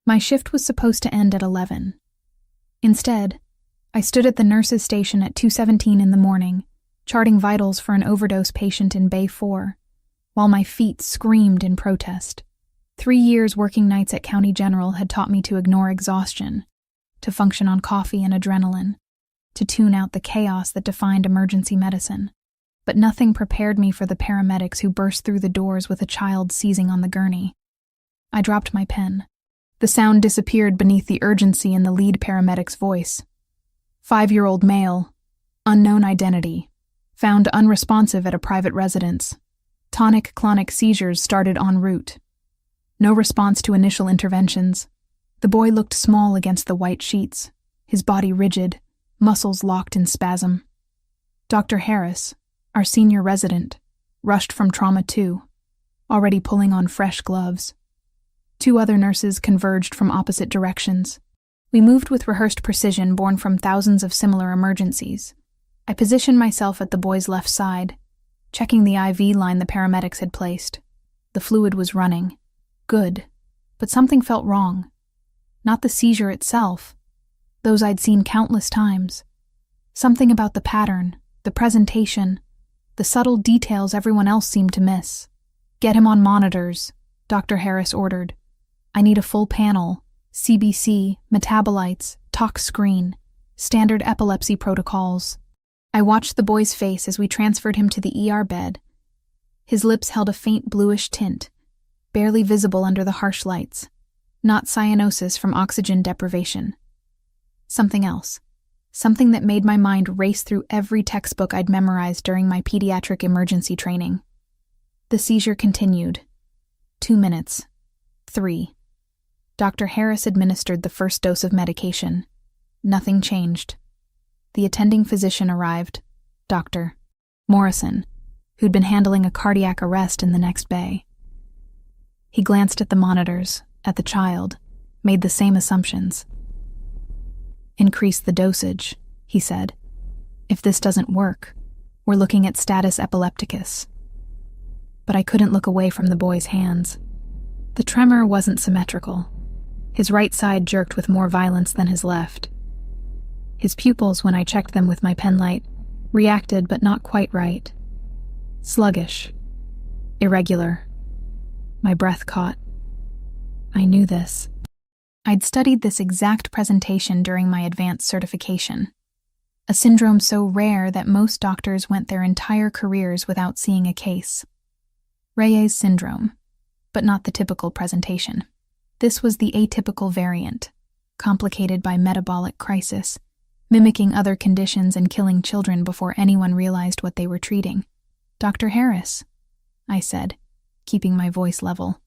My shift was supposed to end at 11. Instead, I stood at the nurse's station at 2:17 in the morning, charting vitals for an overdose patient in Bay 4, while my feet screamed in protest. 3 years working nights at County General had taught me to ignore exhaustion, to function on coffee and adrenaline, to tune out the chaos that defined emergency medicine. But nothing prepared me for the paramedics who burst through the doors with a child seizing on the gurney. I dropped my pen. The sound disappeared beneath the urgency in the lead paramedic's voice. 5-year-old male, unknown identity, found unresponsive at a private residence. Tonic-clonic seizures started en route. No response to initial interventions. The boy looked small against the white sheets, his body rigid, muscles locked in spasm. Dr. Harris, our senior resident, rushed from Trauma 2, already pulling on fresh gloves. 2 other nurses converged from opposite directions. We moved with rehearsed precision born from thousands of similar emergencies. I positioned myself at the boy's left side, checking the IV line the paramedics had placed. The fluid was running. Good. But something felt wrong. Not the seizure itself. Those I'd seen countless times. Something about the pattern, the presentation, the subtle details everyone else seemed to miss. "Get him on monitors," Dr. Harris ordered. "I need a full panel, CBC, metabolites, tox screen, standard epilepsy protocols." I watched the boy's face as we transferred him to the ER bed. His lips held a faint bluish tint, barely visible under the harsh lights. Not cyanosis from oxygen deprivation. Something else. Something that made my mind race through every textbook I'd memorized during my pediatric emergency training. The seizure continued. 2 minutes. 3. Dr. Harris administered the first dose of medication. Nothing changed. The attending physician arrived, Dr. Morrison, who'd been handling a cardiac arrest in the next bay. He glanced at the monitors, at the child, made the same assumptions. "Increase the dosage," he said. "If this doesn't work, we're looking at status epilepticus." But I couldn't look away from the boy's hands. The tremor wasn't symmetrical. His right side jerked with more violence than his left. His pupils, when I checked them with my penlight, reacted but not quite right. Sluggish. Irregular. My breath caught. I knew this. I'd studied this exact presentation during my advanced certification. A syndrome so rare that most doctors went their entire careers without seeing a case. Reyes syndrome, but not the typical presentation. This was the atypical variant, complicated by metabolic crisis, mimicking other conditions and killing children before anyone realized what they were treating. "Dr. Harris," I said, keeping my voice level,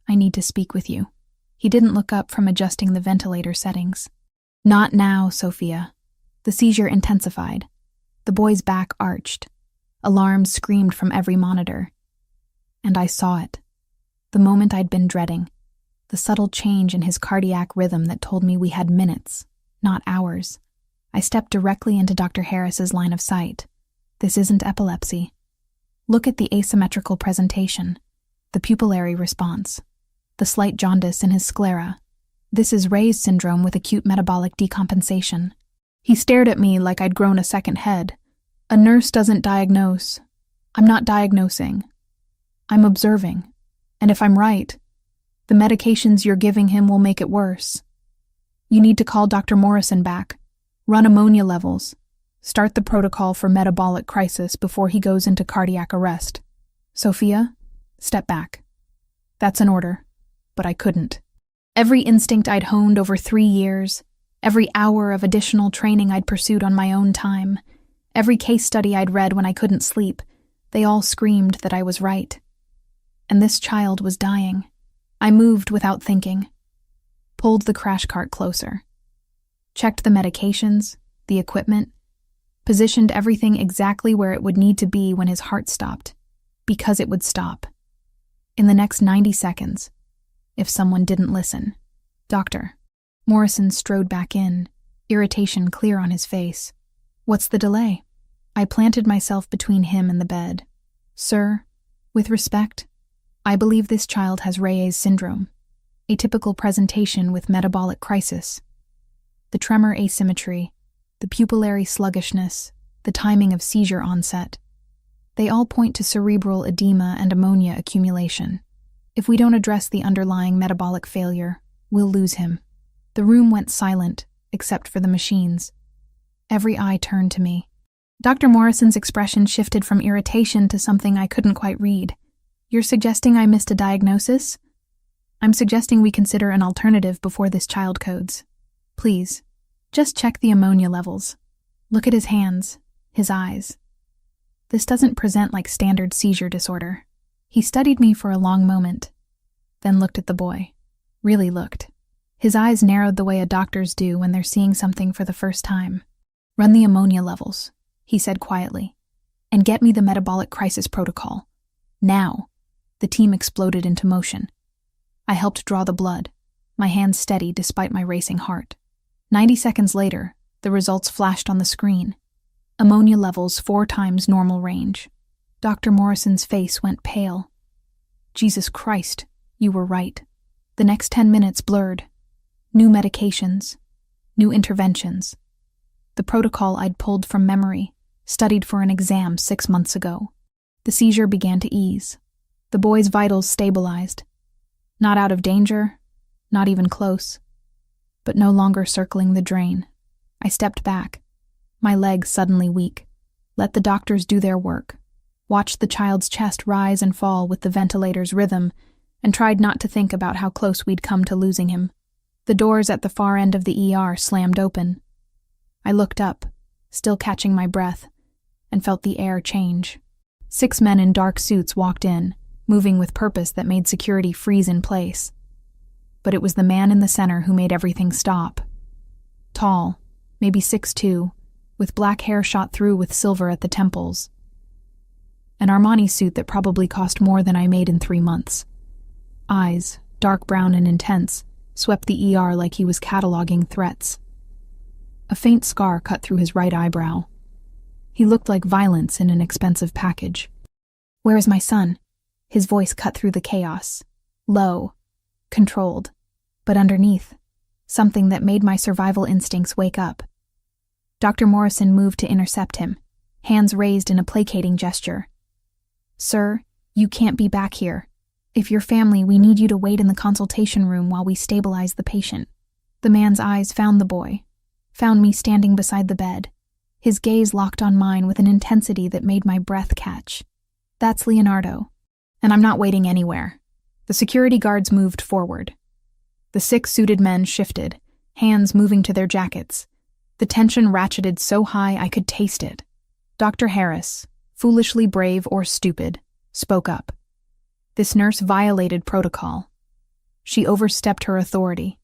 "I need to speak with you." He didn't look up from adjusting the ventilator settings. "Not now, Sophia." The seizure intensified. The boy's back arched. Alarms screamed from every monitor. And I saw it. The moment I'd been dreading. The subtle change in his cardiac rhythm that told me we had minutes, not hours. I stepped directly into Dr. Harris's line of sight. This isn't epilepsy. Look at the asymmetrical presentation, the pupillary response, the slight jaundice in his sclera. This is Reyes syndrome with acute metabolic decompensation. He stared at me like I'd grown a second head. "A nurse doesn't diagnose. I'm not diagnosing. I'm observing. And if I'm right, the medications you're giving him will make it worse. You need to call Dr. Morrison back. Run ammonia levels. Start the protocol for metabolic crisis before he goes into cardiac arrest. Sophia, step back." That's an order, but I couldn't. Every instinct I'd honed over 3 years, every hour of additional training I'd pursued on my own time, every case study I'd read when I couldn't sleep, they all screamed that I was right. And this child was dying. I moved without thinking. Pulled the crash cart closer. Checked the medications, the equipment, positioned everything exactly where it would need to be when his heart stopped, because it would stop. In the next 90 seconds, if someone didn't listen. "Doctor." Morrison strode back in, irritation clear on his face. "What's the delay?" I planted myself between him and the bed. "Sir, with respect, I believe this child has Reyes syndrome. atypical presentation with metabolic crisis. The tremor asymmetry, the pupillary sluggishness, the timing of seizure onset. They all point to cerebral edema and ammonia accumulation. If we don't address the underlying metabolic failure, we'll lose him. The room went silent, except for the machines. Every eye turned to me. Dr. Morrison's expression shifted from irritation to something I couldn't quite read. You're suggesting I missed a diagnosis? I'm suggesting we consider an alternative before this child codes. Please, just check the ammonia levels. Look at his hands, his eyes. This doesn't present like standard seizure disorder. He studied me for a long moment, then looked at the boy. Really looked. His eyes narrowed the way a doctor's do when they're seeing something for the first time. Run the ammonia levels, he said quietly, and get me the metabolic crisis protocol. Now. The team exploded into motion. I helped draw the blood, my hands steady despite my racing heart. 90 seconds later, the results flashed on the screen. Ammonia levels 4 times normal range. Dr. Morrison's face went pale. Jesus Christ, you were right. The next 10 minutes blurred. New medications, new interventions. The protocol I'd pulled from memory, studied for an exam 6 months ago. The seizure began to ease. The boy's vitals stabilized. Not out of danger, not even close, but no longer circling the drain. I stepped back, my legs suddenly weak. Let the doctors do their work. Watched the child's chest rise and fall with the ventilator's rhythm, and tried not to think about how close we'd come to losing him. The doors at the far end of the ER slammed open. I looked up, still catching my breath, and felt the air change. 6 men in dark suits walked in, moving with purpose that made security freeze in place. But it was the man in the center who made everything stop. Tall, maybe 6'2", with black hair shot through with silver at the temples. An Armani suit that probably cost more than I made in 3 months. Eyes, dark brown and intense, swept the ER like he was cataloging threats. A faint scar cut through his right eyebrow. He looked like violence in an expensive package. "Where is my son?" His voice cut through the chaos. Low, controlled, but underneath, something that made my survival instincts wake up. Dr. Morrison moved to intercept him, hands raised in a placating gesture. "Sir, you can't be back here. If you're family, we need you to wait in the consultation room while we stabilize the patient." The man's eyes found the boy, found me standing beside the bed. His gaze locked on mine with an intensity that made my breath catch. "That's Leonardo, and I'm not waiting anywhere." The security guards moved forward. The 6 suited men shifted, hands moving to their jackets. The tension ratcheted so high I could taste it. Dr. Harris, foolishly brave or stupid, spoke up. This nurse violated protocol. She overstepped her authority.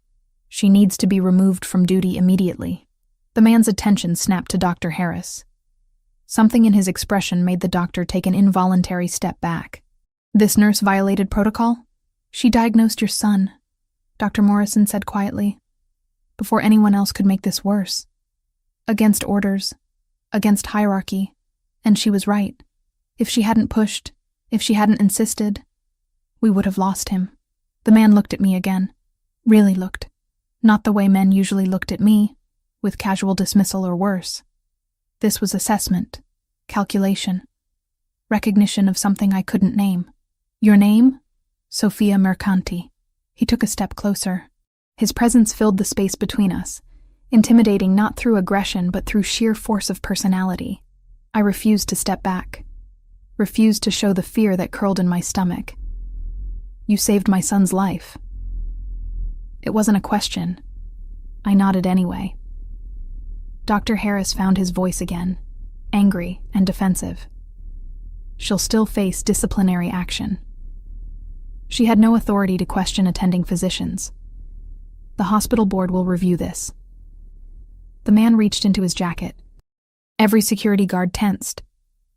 She needs to be removed from duty immediately. The man's attention snapped to Dr. Harris. Something in his expression made the doctor take an involuntary step back. "This nurse violated protocol? She diagnosed your son," Dr. Morrison said quietly, "before anyone else could make this worse. Against orders, against hierarchy, and she was right. If she hadn't pushed, if she hadn't insisted, we would have lost him." The man looked at me again. Really looked. Not the way men usually looked at me, with casual dismissal or worse. This was assessment, calculation, recognition of something I couldn't name. "Your name?" "Sophia Mercanti." He took a step closer. His presence filled the space between us, intimidating not through aggression but through sheer force of personality. I refused to step back, refused to show the fear that curled in my stomach. "You saved my son's life." It wasn't a question. I nodded anyway. Dr. Harris found his voice again, angry and defensive. "She'll still face disciplinary action." She had no authority to question attending physicians. "The hospital board will review this." The man reached into his jacket. Every security guard tensed,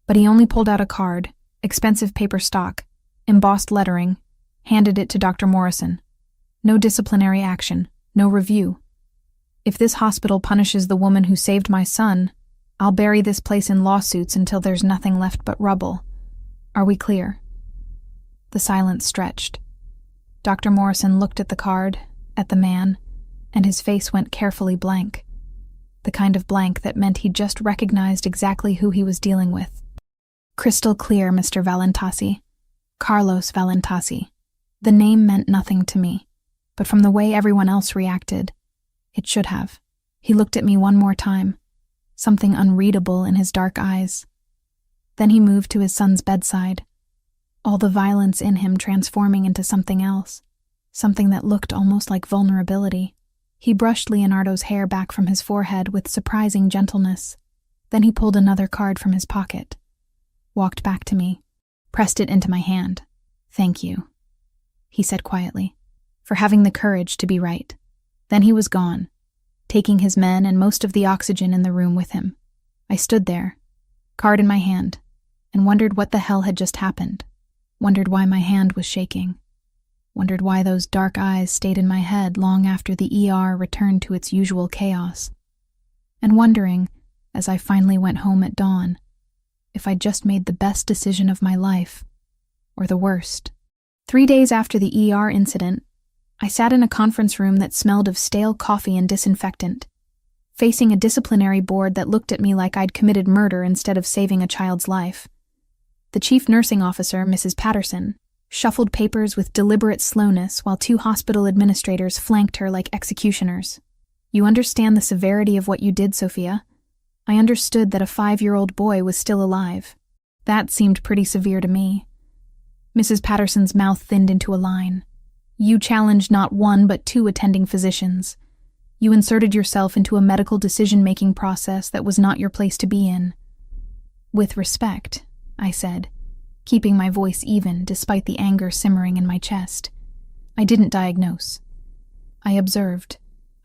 but he only pulled out a card, expensive paper stock, embossed lettering, handed it to Dr. Morrison. "No disciplinary action, no review. If this hospital punishes the woman who saved my son, I'll bury this place in lawsuits until there's nothing left but rubble. Are we clear?" The silence stretched. Dr. Morrison looked at the card, at the man, and his face went carefully blank. The kind of blank that meant he'd just recognized exactly who he was dealing with. Crystal clear, Mr. Valentasi. Carlos Valentasi. The name meant nothing to me, but from the way everyone else reacted, it should have. He looked at me one more time, something unreadable in his dark eyes. Then he moved to his son's bedside, all the violence in him transforming into something else, something that looked almost like vulnerability. He brushed Leonardo's hair back from his forehead with surprising gentleness. Then he pulled another card from his pocket, walked back to me, pressed it into my hand. "Thank you," he said quietly, "for having the courage to be right." Then he was gone, taking his men and most of the oxygen in the room with him. I stood there, card in my hand, and wondered what the hell had just happened. Wondered why my hand was shaking. Wondered why those dark eyes stayed in my head long after the ER returned to its usual chaos. And wondering, as I finally went home at dawn, if I'd just made the best decision of my life, or the worst. 3 days after the ER incident, I sat in a conference room that smelled of stale coffee and disinfectant, facing a disciplinary board that looked at me like I'd committed murder instead of saving a child's life. The chief nursing officer, Mrs. Patterson, shuffled papers with deliberate slowness while 2 hospital administrators flanked her like executioners. "You understand the severity of what you did, Sophia. I understood that a 5-year-old boy was still alive. That seemed pretty severe to me." Mrs. Patterson's mouth thinned into a line. "You challenged not 1 but 2 attending physicians. You inserted yourself into a medical decision-making process that was not your place to be in." "With respect," I said, keeping my voice even despite the anger simmering in my chest. "I didn't diagnose. I observed.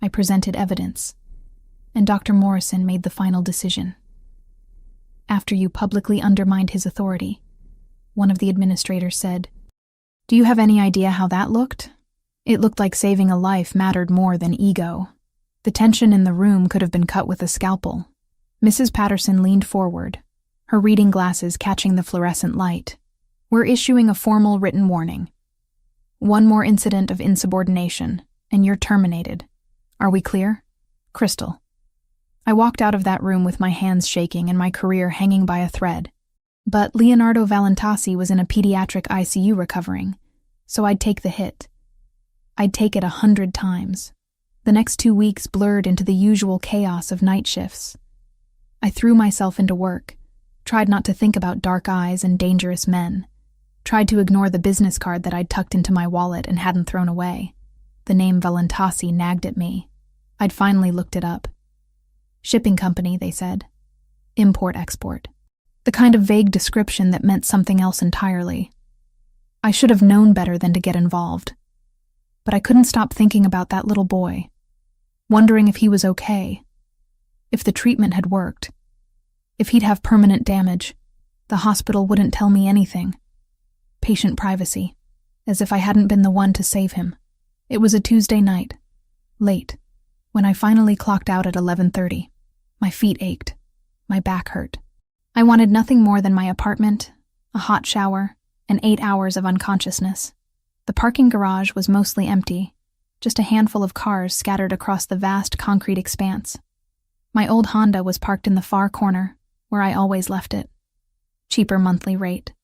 I presented evidence. And Dr. Morrison made the final decision. After you publicly undermined his authority," one of the administrators said. "Do you have any idea how that looked? It looked like saving a life mattered more than ego. The tension in the room could have been cut with a scalpel." Mrs. Patterson leaned forward, her reading glasses catching the fluorescent light. "We're issuing a formal written warning. 1 more incident of insubordination, and you're terminated. Are we clear? Crystal." I walked out of that room with my hands shaking and my career hanging by a thread. But Leonardo Valentasi was in a pediatric ICU recovering, so I'd take the hit. I'd take it 100 times. The next 2 weeks blurred into the usual chaos of night shifts. I threw myself into work, tried not to think about dark eyes and dangerous men, tried to ignore the business card that I'd tucked into my wallet and hadn't thrown away. The name Valentasi nagged at me. I'd finally looked it up. Shipping company, they said. Import-export. The kind of vague description that meant something else entirely. I should have known better than to get involved. But I couldn't stop thinking about that little boy, wondering if he was okay, if the treatment had worked, if he'd have permanent damage. The hospital wouldn't tell me anything. Patient privacy, as if I hadn't been the one to save him. It was a Tuesday night, late, when I finally clocked out at 11:30. My feet ached. My back hurt. I wanted nothing more than my apartment, a hot shower, and 8 hours of unconsciousness. The parking garage was mostly empty, just a handful of cars scattered across the vast concrete expanse. My old Honda was parked in the far corner, where I always left it. Cheaper monthly rate.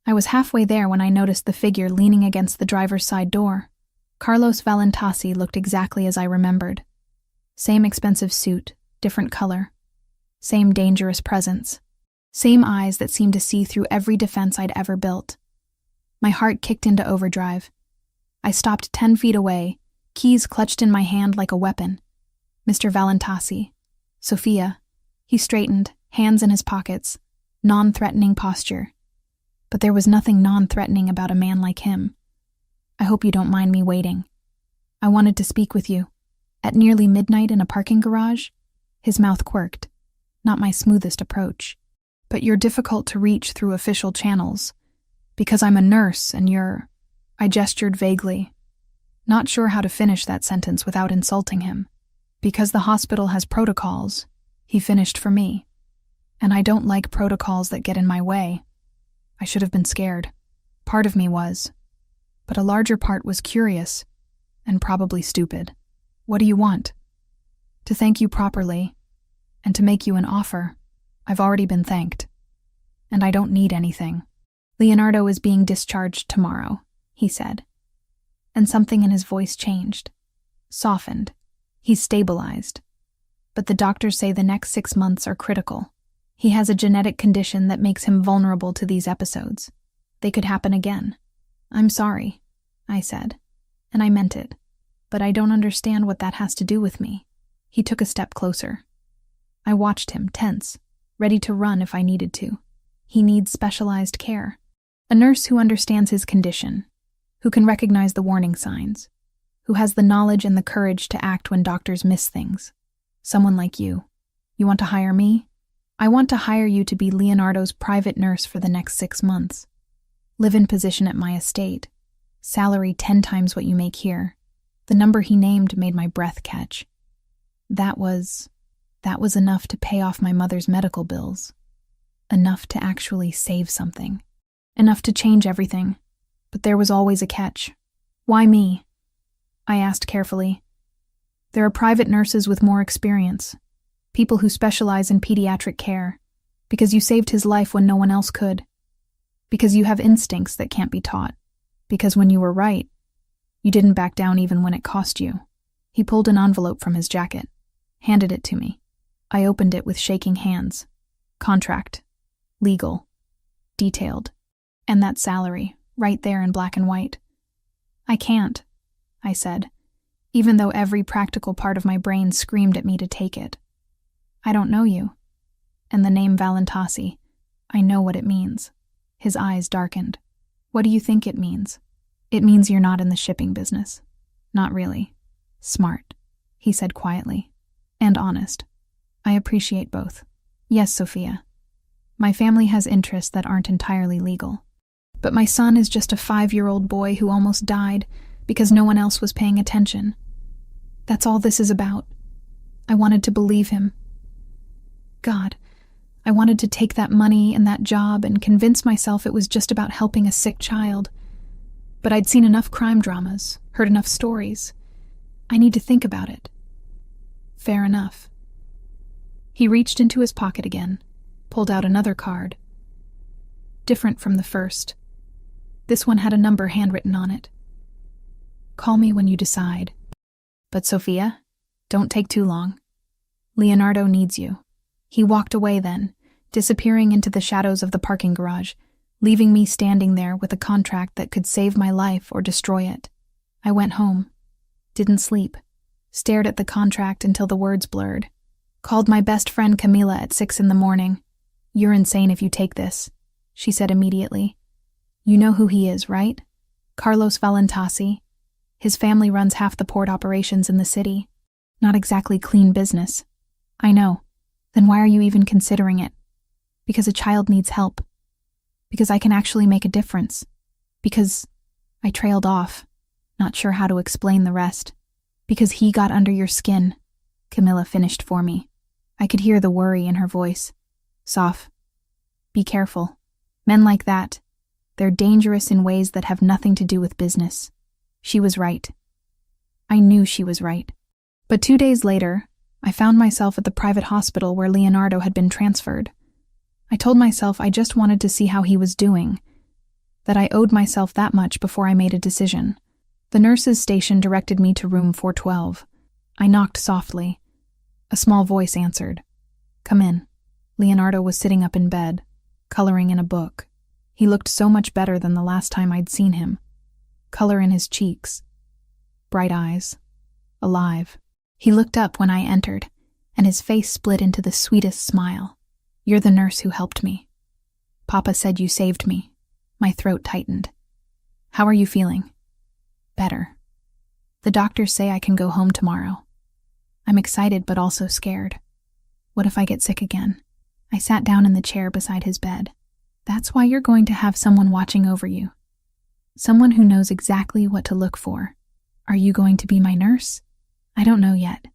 I was halfway there when I noticed the figure leaning against the driver's side door. Carlos Valentasi looked exactly as I remembered. Same expensive suit, different color. Same dangerous presence. Same eyes that seemed to see through every defense I'd ever built. My heart kicked into overdrive. I stopped 10 feet away, keys clutched in my hand like a weapon. "Mr. Valentasi. Sophia." He straightened, hands in his pockets, non-threatening posture. But there was nothing non-threatening about a man like him. "I hope you don't mind me waiting. I wanted to speak with you." At nearly midnight in a parking garage? His mouth quirked. Not my smoothest approach. "But you're difficult to reach through official channels. Because I'm a nurse and you're..." I gestured vaguely, not sure how to finish that sentence without insulting him. "Because the hospital has protocols," he finished for me. "And I don't like protocols that get in my way." I should have been scared. Part of me was. but a larger part was curious and probably stupid. What do you want? To thank you properly and to make you an offer. I've already been thanked. And I don't need anything. Leonardo is being discharged tomorrow, he said. And something in his voice changed, softened. He's stabilized. But the doctors say the next 6 months are critical. He has a genetic condition that makes him vulnerable to these episodes. They could happen again. I'm sorry, I said, and I meant it. But I don't understand what that has to do with me. He took a step closer. I watched him, tense, ready to run if I needed to. He needs specialized care. A nurse who understands his condition, who can recognize the warning signs, who has the knowledge and the courage to act when doctors miss things. Someone like you. You want to hire me? I want to hire you to be Leonardo's private nurse for the next 6 months. Live-in position at my estate. Salary 10 times what you make here. The number he named made my breath catch. That was enough to pay off my mother's medical bills. Enough to actually save something. Enough to change everything. But there was always a catch. Why me? I asked carefully. There are private nurses with more experience. People who specialize in pediatric care. Because you saved his life when no one else could. Because you have instincts that can't be taught. Because when you were right, you didn't back down even when it cost you. He pulled an envelope from his jacket, handed it to me. I opened it with shaking hands. Contract. Legal. Detailed. And that salary, right there in black and white. I can't, I said, even though every practical part of my brain screamed at me to take it. I don't know you. And the name Valentasi, I know what it means. His eyes darkened. What do you think it means? It means you're not in the shipping business. Not really. Smart, he said quietly. And honest. I appreciate both. Yes, Sophia. My family has interests that aren't entirely legal. But my son is just a 5-year-old boy who almost died because no one else was paying attention. That's all this is about. I wanted to believe him. God, I wanted to take that money and that job and convince myself it was just about helping a sick child. But I'd seen enough crime dramas, heard enough stories. I need to think about it. Fair enough. He reached into his pocket again, pulled out another card. Different from the first. This one had a number handwritten on it. Call me when you decide. But Sophia, don't take too long. Leonardo needs you. He walked away then, disappearing into the shadows of the parking garage, leaving me standing there with a contract that could save my life or destroy it. I went home. Didn't sleep. Stared at the contract until the words blurred. Called my best friend Camila at 6 a.m. You're insane if you take this, she said immediately. You know who he is, right? Carlos Valentasi. His family runs half the port operations in the city. Not exactly clean business. I know. Then why are you even considering it? Because a child needs help. Because I can actually make a difference. Because I trailed off, not sure how to explain the rest. Because he got under your skin. Camilla finished for me. I could hear the worry in her voice. Soph, be careful. Men like that, they're dangerous in ways that have nothing to do with business. She was right. I knew she was right. But 2 days later, I found myself at the private hospital where Leonardo had been transferred. I told myself I just wanted to see how he was doing, that I owed myself that much before I made a decision. The nurse's station directed me to room 412. I knocked softly. A small voice answered. Come in. Leonardo was sitting up in bed, coloring in a book. He looked so much better than the last time I'd seen him. Color in his cheeks. Bright eyes. Alive. He looked up when I entered, and his face split into the sweetest smile. You're the nurse who helped me. Papa said you saved me. My throat tightened. How are you feeling? Better. The doctors say I can go home tomorrow. I'm excited but also scared. What if I get sick again? I sat down in the chair beside his bed. That's why you're going to have someone watching over you. Someone who knows exactly what to look for. Are you going to be my nurse? I don't know yet,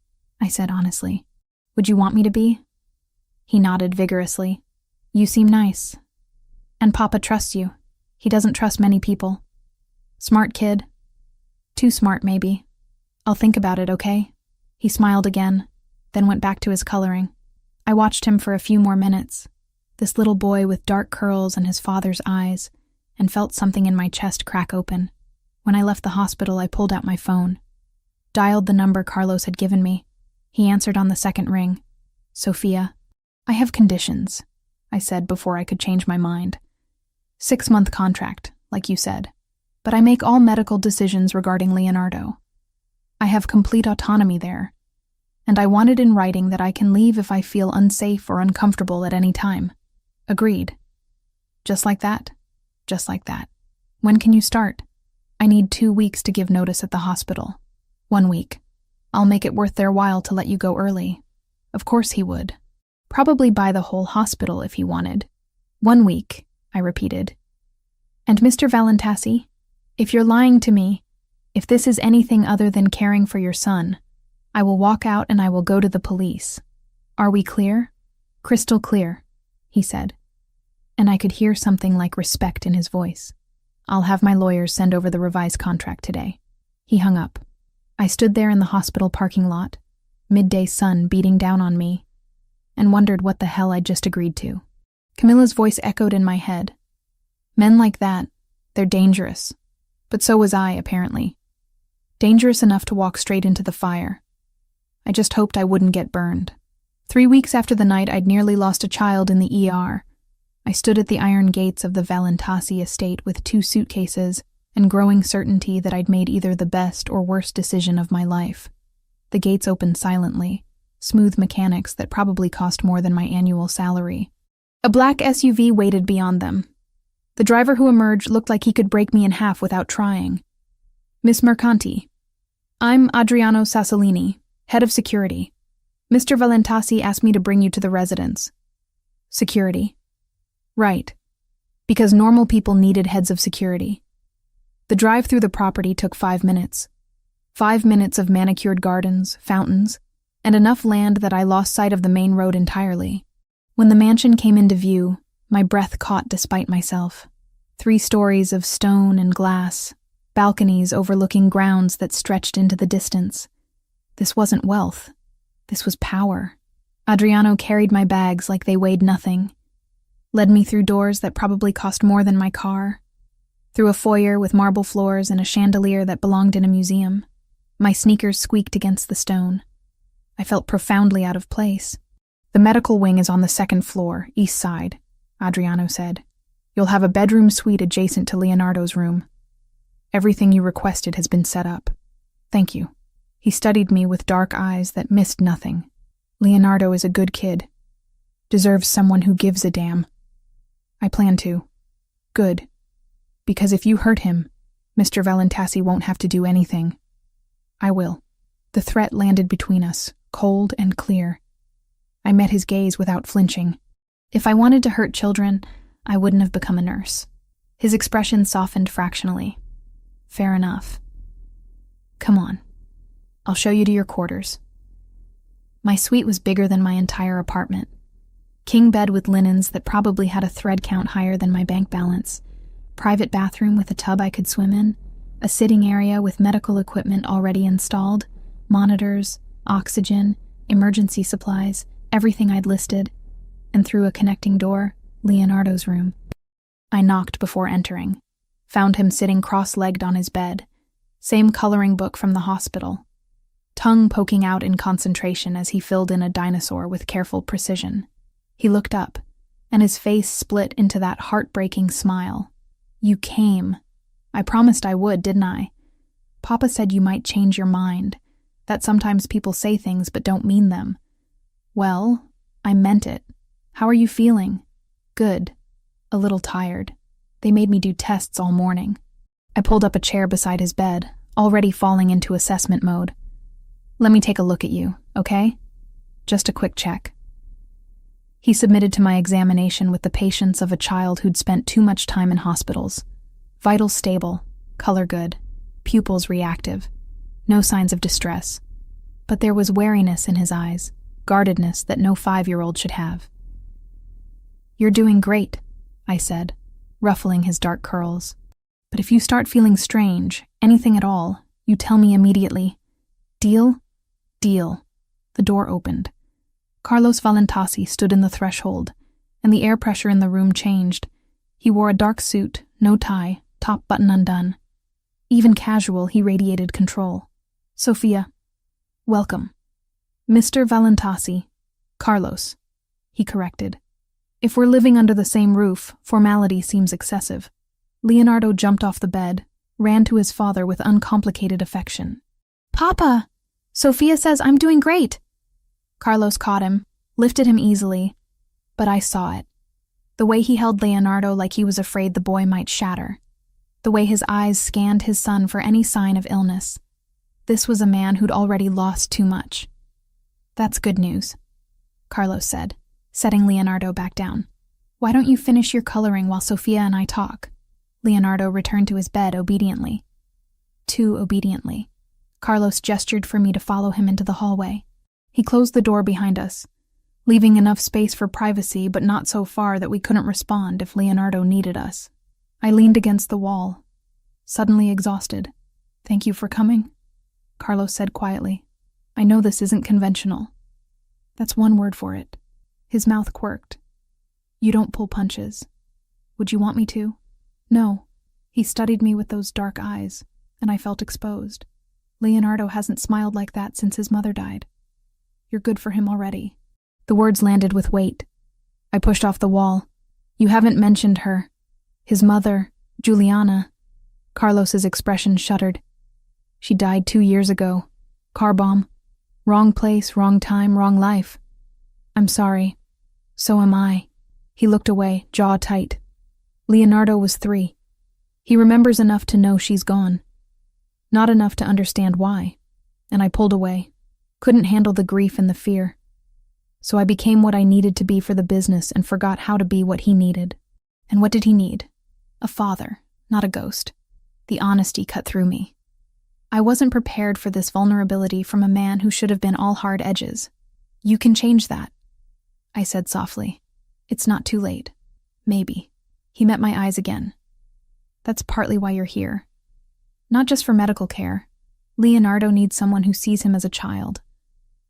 I said honestly. Would you want me to be? He nodded vigorously. You seem nice. And Papa trusts you. He doesn't trust many people. Smart kid. Too smart, maybe. I'll think about it, okay? He smiled again, then went back to his coloring. I watched him for a few more minutes, this little boy with dark curls and his father's eyes, and felt something in my chest crack open. When I left the hospital, I pulled out my phone, dialed the number Carlos had given me. He answered on the second ring. Sophia. I have conditions, I said before I could change my mind. 6-month contract, like you said, but I make all medical decisions regarding Leonardo. I have complete autonomy there, and I want it in writing that I can leave if I feel unsafe or uncomfortable at any time. Agreed. Just like that? Just like that. When can you start? I need 2 weeks to give notice at the hospital. 1 week. I'll make it worth their while to let you go early. Of course he would. Probably buy the whole hospital if he wanted. 1 week, I repeated. And Mr. Valentassi, if you're lying to me, if this is anything other than caring for your son, I will walk out and I will go to the police. Are we clear? Crystal clear, he said. And I could hear something like respect in his voice. I'll have my lawyers send over the revised contract today. He hung up. I stood there in the hospital parking lot, midday sun beating down on me, and wondered what the hell I'd just agreed to. Camilla's voice echoed in my head. Men like that, they're dangerous. But so was I, apparently. Dangerous enough to walk straight into the fire. I just hoped I wouldn't get burned. 3 weeks after the night I'd nearly lost a child in the ER, I stood at the iron gates of the Valentassi estate with 2 suitcases and growing certainty that I'd made either the best or worst decision of my life. The gates opened silently, smooth mechanics that probably cost more than my annual salary. A black SUV waited beyond them. The driver who emerged looked like he could break me in half without trying. Miss Mercanti. I'm Adriano Sassolini, head of security. Mr. Valentassi asked me to bring you to the residence. Security. Right. Because normal people needed heads of security. The drive through the property took 5 minutes. 5 minutes of manicured gardens, fountains, and enough land that I lost sight of the main road entirely. When the mansion came into view, my breath caught despite myself. 3 stories of stone and glass, balconies overlooking grounds that stretched into the distance. This wasn't wealth. This was power. Adriano carried my bags like they weighed nothing, led me through doors that probably cost more than my car, through a foyer with marble floors and a chandelier that belonged in a museum. My sneakers squeaked against the stone. I felt profoundly out of place. The medical wing is on the 2nd floor, east side, Adriano said. You'll have a bedroom suite adjacent to Leonardo's room. Everything you requested has been set up. Thank you. He studied me with dark eyes that missed nothing. Leonardo is a good kid. Deserves someone who gives a damn. I plan to. Good. Because if you hurt him, Mr. Valentassi won't have to do anything. I will. The threat landed between us, cold and clear. I met his gaze without flinching. If I wanted to hurt children, I wouldn't have become a nurse. His expression softened fractionally. Fair enough. Come on. I'll show you to your quarters. My suite was bigger than my entire apartment. King bed with linens that probably had a thread count higher than my bank balance. Private bathroom with a tub I could swim in. A sitting area with medical equipment already installed. Monitors, oxygen, emergency supplies, everything I'd listed. And through a connecting door, Leonardo's room. I knocked before entering. Found him sitting cross-legged on his bed. Same coloring book from the hospital. Tongue poking out in concentration as he filled in a dinosaur with careful precision. He looked up, and his face split into that heartbreaking smile. You came. I promised I would, didn't I? Papa said you might change your mind, that sometimes people say things but don't mean them. Well, I meant it. How are you feeling? Good. A little tired. They made me do tests all morning. I pulled up a chair beside his bed, already falling into assessment mode. Let me take a look at you, okay? Just a quick check. He submitted to my examination with the patience of a child who'd spent too much time in hospitals. Vitals stable, color good, pupils reactive, no signs of distress. But there was wariness in his eyes, guardedness that no 5-year-old should have. You're doing great, I said, ruffling his dark curls. But if you start feeling strange, anything at all, you tell me immediately. Deal? Deal. The door opened. Carlos Valentasi stood in the threshold, and the air pressure in the room changed. He wore a dark suit, no tie, top button undone. Even casual, he radiated control. Sophia. Welcome. Mr. Valentasi. Carlos. He corrected. If we're living under the same roof, formality seems excessive. Leonardo jumped off the bed, ran to his father with uncomplicated affection. Papa! Sophia says I'm doing great. Carlos caught him, lifted him easily, but I saw it. The way he held Leonardo like he was afraid the boy might shatter. The way his eyes scanned his son for any sign of illness. This was a man who'd already lost too much. That's good news, Carlos said, setting Leonardo back down. Why don't you finish your coloring while Sophia and I talk? Leonardo returned to his bed obediently. Too obediently. Carlos gestured for me to follow him into the hallway. He closed the door behind us, leaving enough space for privacy but not so far that we couldn't respond if Leonardo needed us. I leaned against the wall, suddenly exhausted. Thank you for coming, Carlos said quietly. I know this isn't conventional. That's one word for it. His mouth quirked. You don't pull punches. Would you want me to? No. He studied me with those dark eyes, and I felt exposed. Leonardo hasn't smiled like that since his mother died. You're good for him already. The words landed with weight. I pushed off the wall. You haven't mentioned her. His mother, Juliana. Carlos's expression shuddered. She died 2 years ago. Car bomb. Wrong place, wrong time, wrong life. I'm sorry. So am I. He looked away, jaw tight. Leonardo was 3. He remembers enough to know she's gone. Not enough to understand why. And I pulled away. Couldn't handle the grief and the fear. So I became what I needed to be for the business and forgot how to be what he needed. And what did he need? A father, not a ghost. The honesty cut through me. I wasn't prepared for this vulnerability from a man who should have been all hard edges. You can change that, I said softly. It's not too late. Maybe. He met my eyes again. That's partly why you're here. Not just for medical care. Leonardo needs someone who sees him as a child.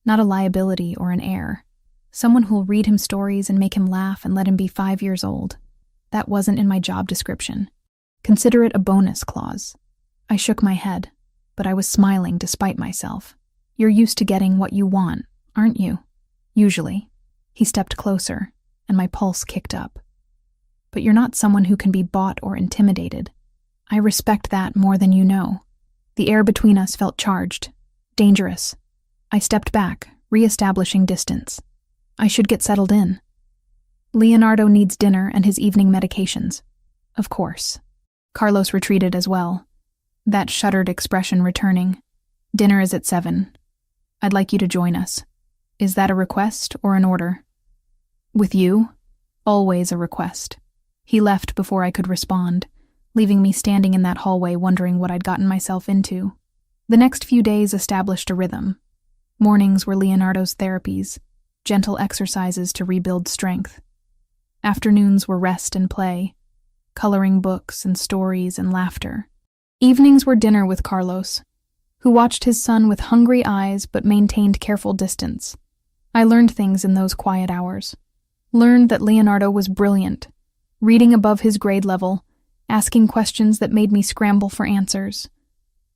Not a liability or an heir. Someone who'll read him stories and make him laugh and let him be 5 years old. That wasn't in my job description. Consider it a bonus clause. I shook my head, but I was smiling despite myself. You're used to getting what you want, aren't you? Usually. He stepped closer, and my pulse kicked up. But you're not someone who can be bought or intimidated. I respect that more than you know. The air between us felt charged, dangerous. I stepped back, re-establishing distance. I should get settled in. Leonardo needs dinner and his evening medications. Of course. Carlos retreated as well, that shuttered expression returning. Dinner is at 7. I'd like you to join us. Is that a request or an order? With you, always a request. He left before I could respond, leaving me standing in that hallway wondering what I'd gotten myself into. The next few days established a rhythm. Mornings were Leonardo's therapies, gentle exercises to rebuild strength. Afternoons were rest and play, coloring books and stories and laughter. Evenings were dinner with Carlos, who watched his son with hungry eyes but maintained careful distance. I learned things in those quiet hours. Learned that Leonardo was brilliant, reading above his grade level, asking questions that made me scramble for answers.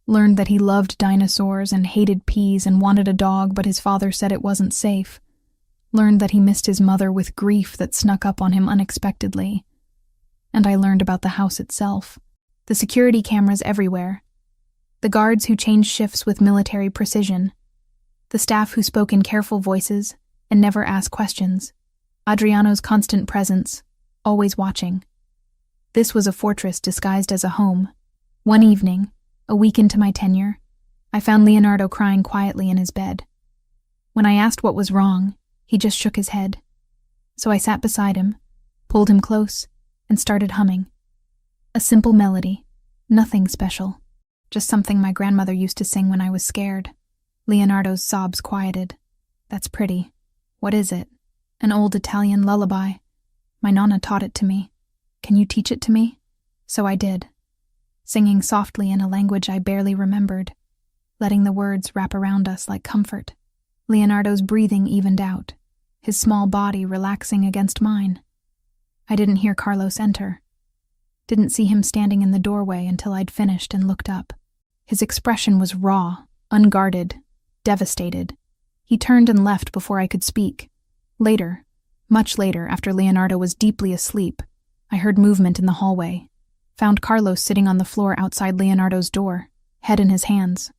Learned that he loved dinosaurs and hated peas and wanted a dog, but his father said it wasn't safe. Learned that he missed his mother with grief that snuck up on him unexpectedly. And I learned about the house itself, the security cameras everywhere, the guards who changed shifts with military precision, the staff who spoke in careful voices and never asked questions, Adriano's constant presence, always watching. This was a fortress disguised as a home. One evening, a week into my tenure, I found Leonardo crying quietly in his bed. When I asked what was wrong, he just shook his head. So I sat beside him, pulled him close, and started humming. A simple melody, nothing special, just something my grandmother used to sing when I was scared. Leonardo's sobs quieted. That's pretty. What is it? An old Italian lullaby. My nonna taught it to me. Can you teach it to me? So I did. singing softly in a language I barely remembered, letting the words wrap around us like comfort. Leonardo's breathing evened out, his small body relaxing against mine. I didn't hear Carlos enter. Didn't see him standing in the doorway until I'd finished and looked up. His expression was raw, unguarded, devastated. He turned and left before I could speak. Later, much later, after Leonardo was deeply asleep, I heard movement in the hallway. Found Carlos sitting on the floor outside Leonardo's door, head in his hands.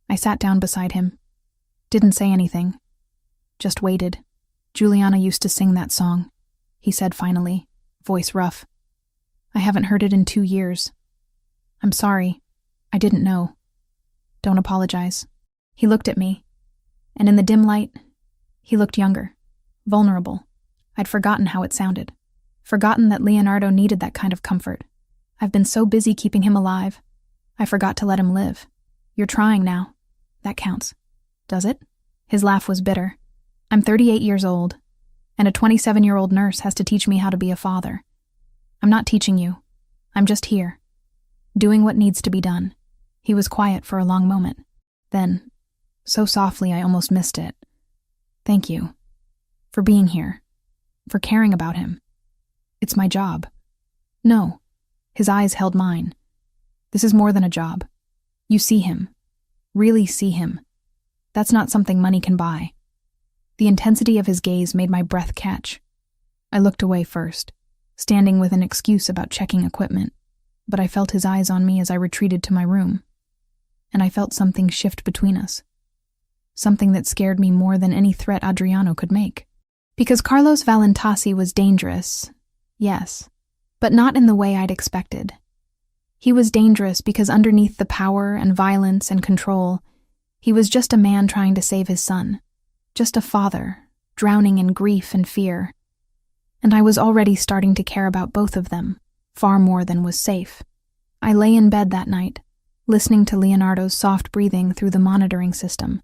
I sat down beside him. Didn't say anything. Just waited. Juliana used to sing that song, he said finally, voice rough. I haven't heard it in 2 years. I'm sorry. I didn't know. Don't apologize. He looked at me, and in the dim light, he looked younger, vulnerable. I'd forgotten how it sounded. Forgotten that Leonardo needed that kind of comfort. I've been so busy keeping him alive, I forgot to let him live. You're trying now. That counts. Does it? His laugh was bitter. I'm 38 years old, and a 27-year-old nurse has to teach me how to be a father. I'm not teaching you. I'm just here, doing what needs to be done. He was quiet for a long moment. Then, so softly I almost missed it. Thank you. For being here. For caring about him. It's my job. No. His eyes held mine. This is more than a job. You see him. Really see him. That's not something money can buy. The intensity of his gaze made my breath catch. I looked away first, standing with an excuse about checking equipment, but I felt his eyes on me as I retreated to my room. And I felt something shift between us. Something that scared me more than any threat Adriano could make. Because Carlos Valentasi was dangerous, yes, but not in the way I'd expected. He was dangerous because underneath the power and violence and control, he was just a man trying to save his son. Just a father, drowning in grief and fear. And I was already starting to care about both of them, far more than was safe. I lay in bed that night, listening to Leonardo's soft breathing through the monitoring system,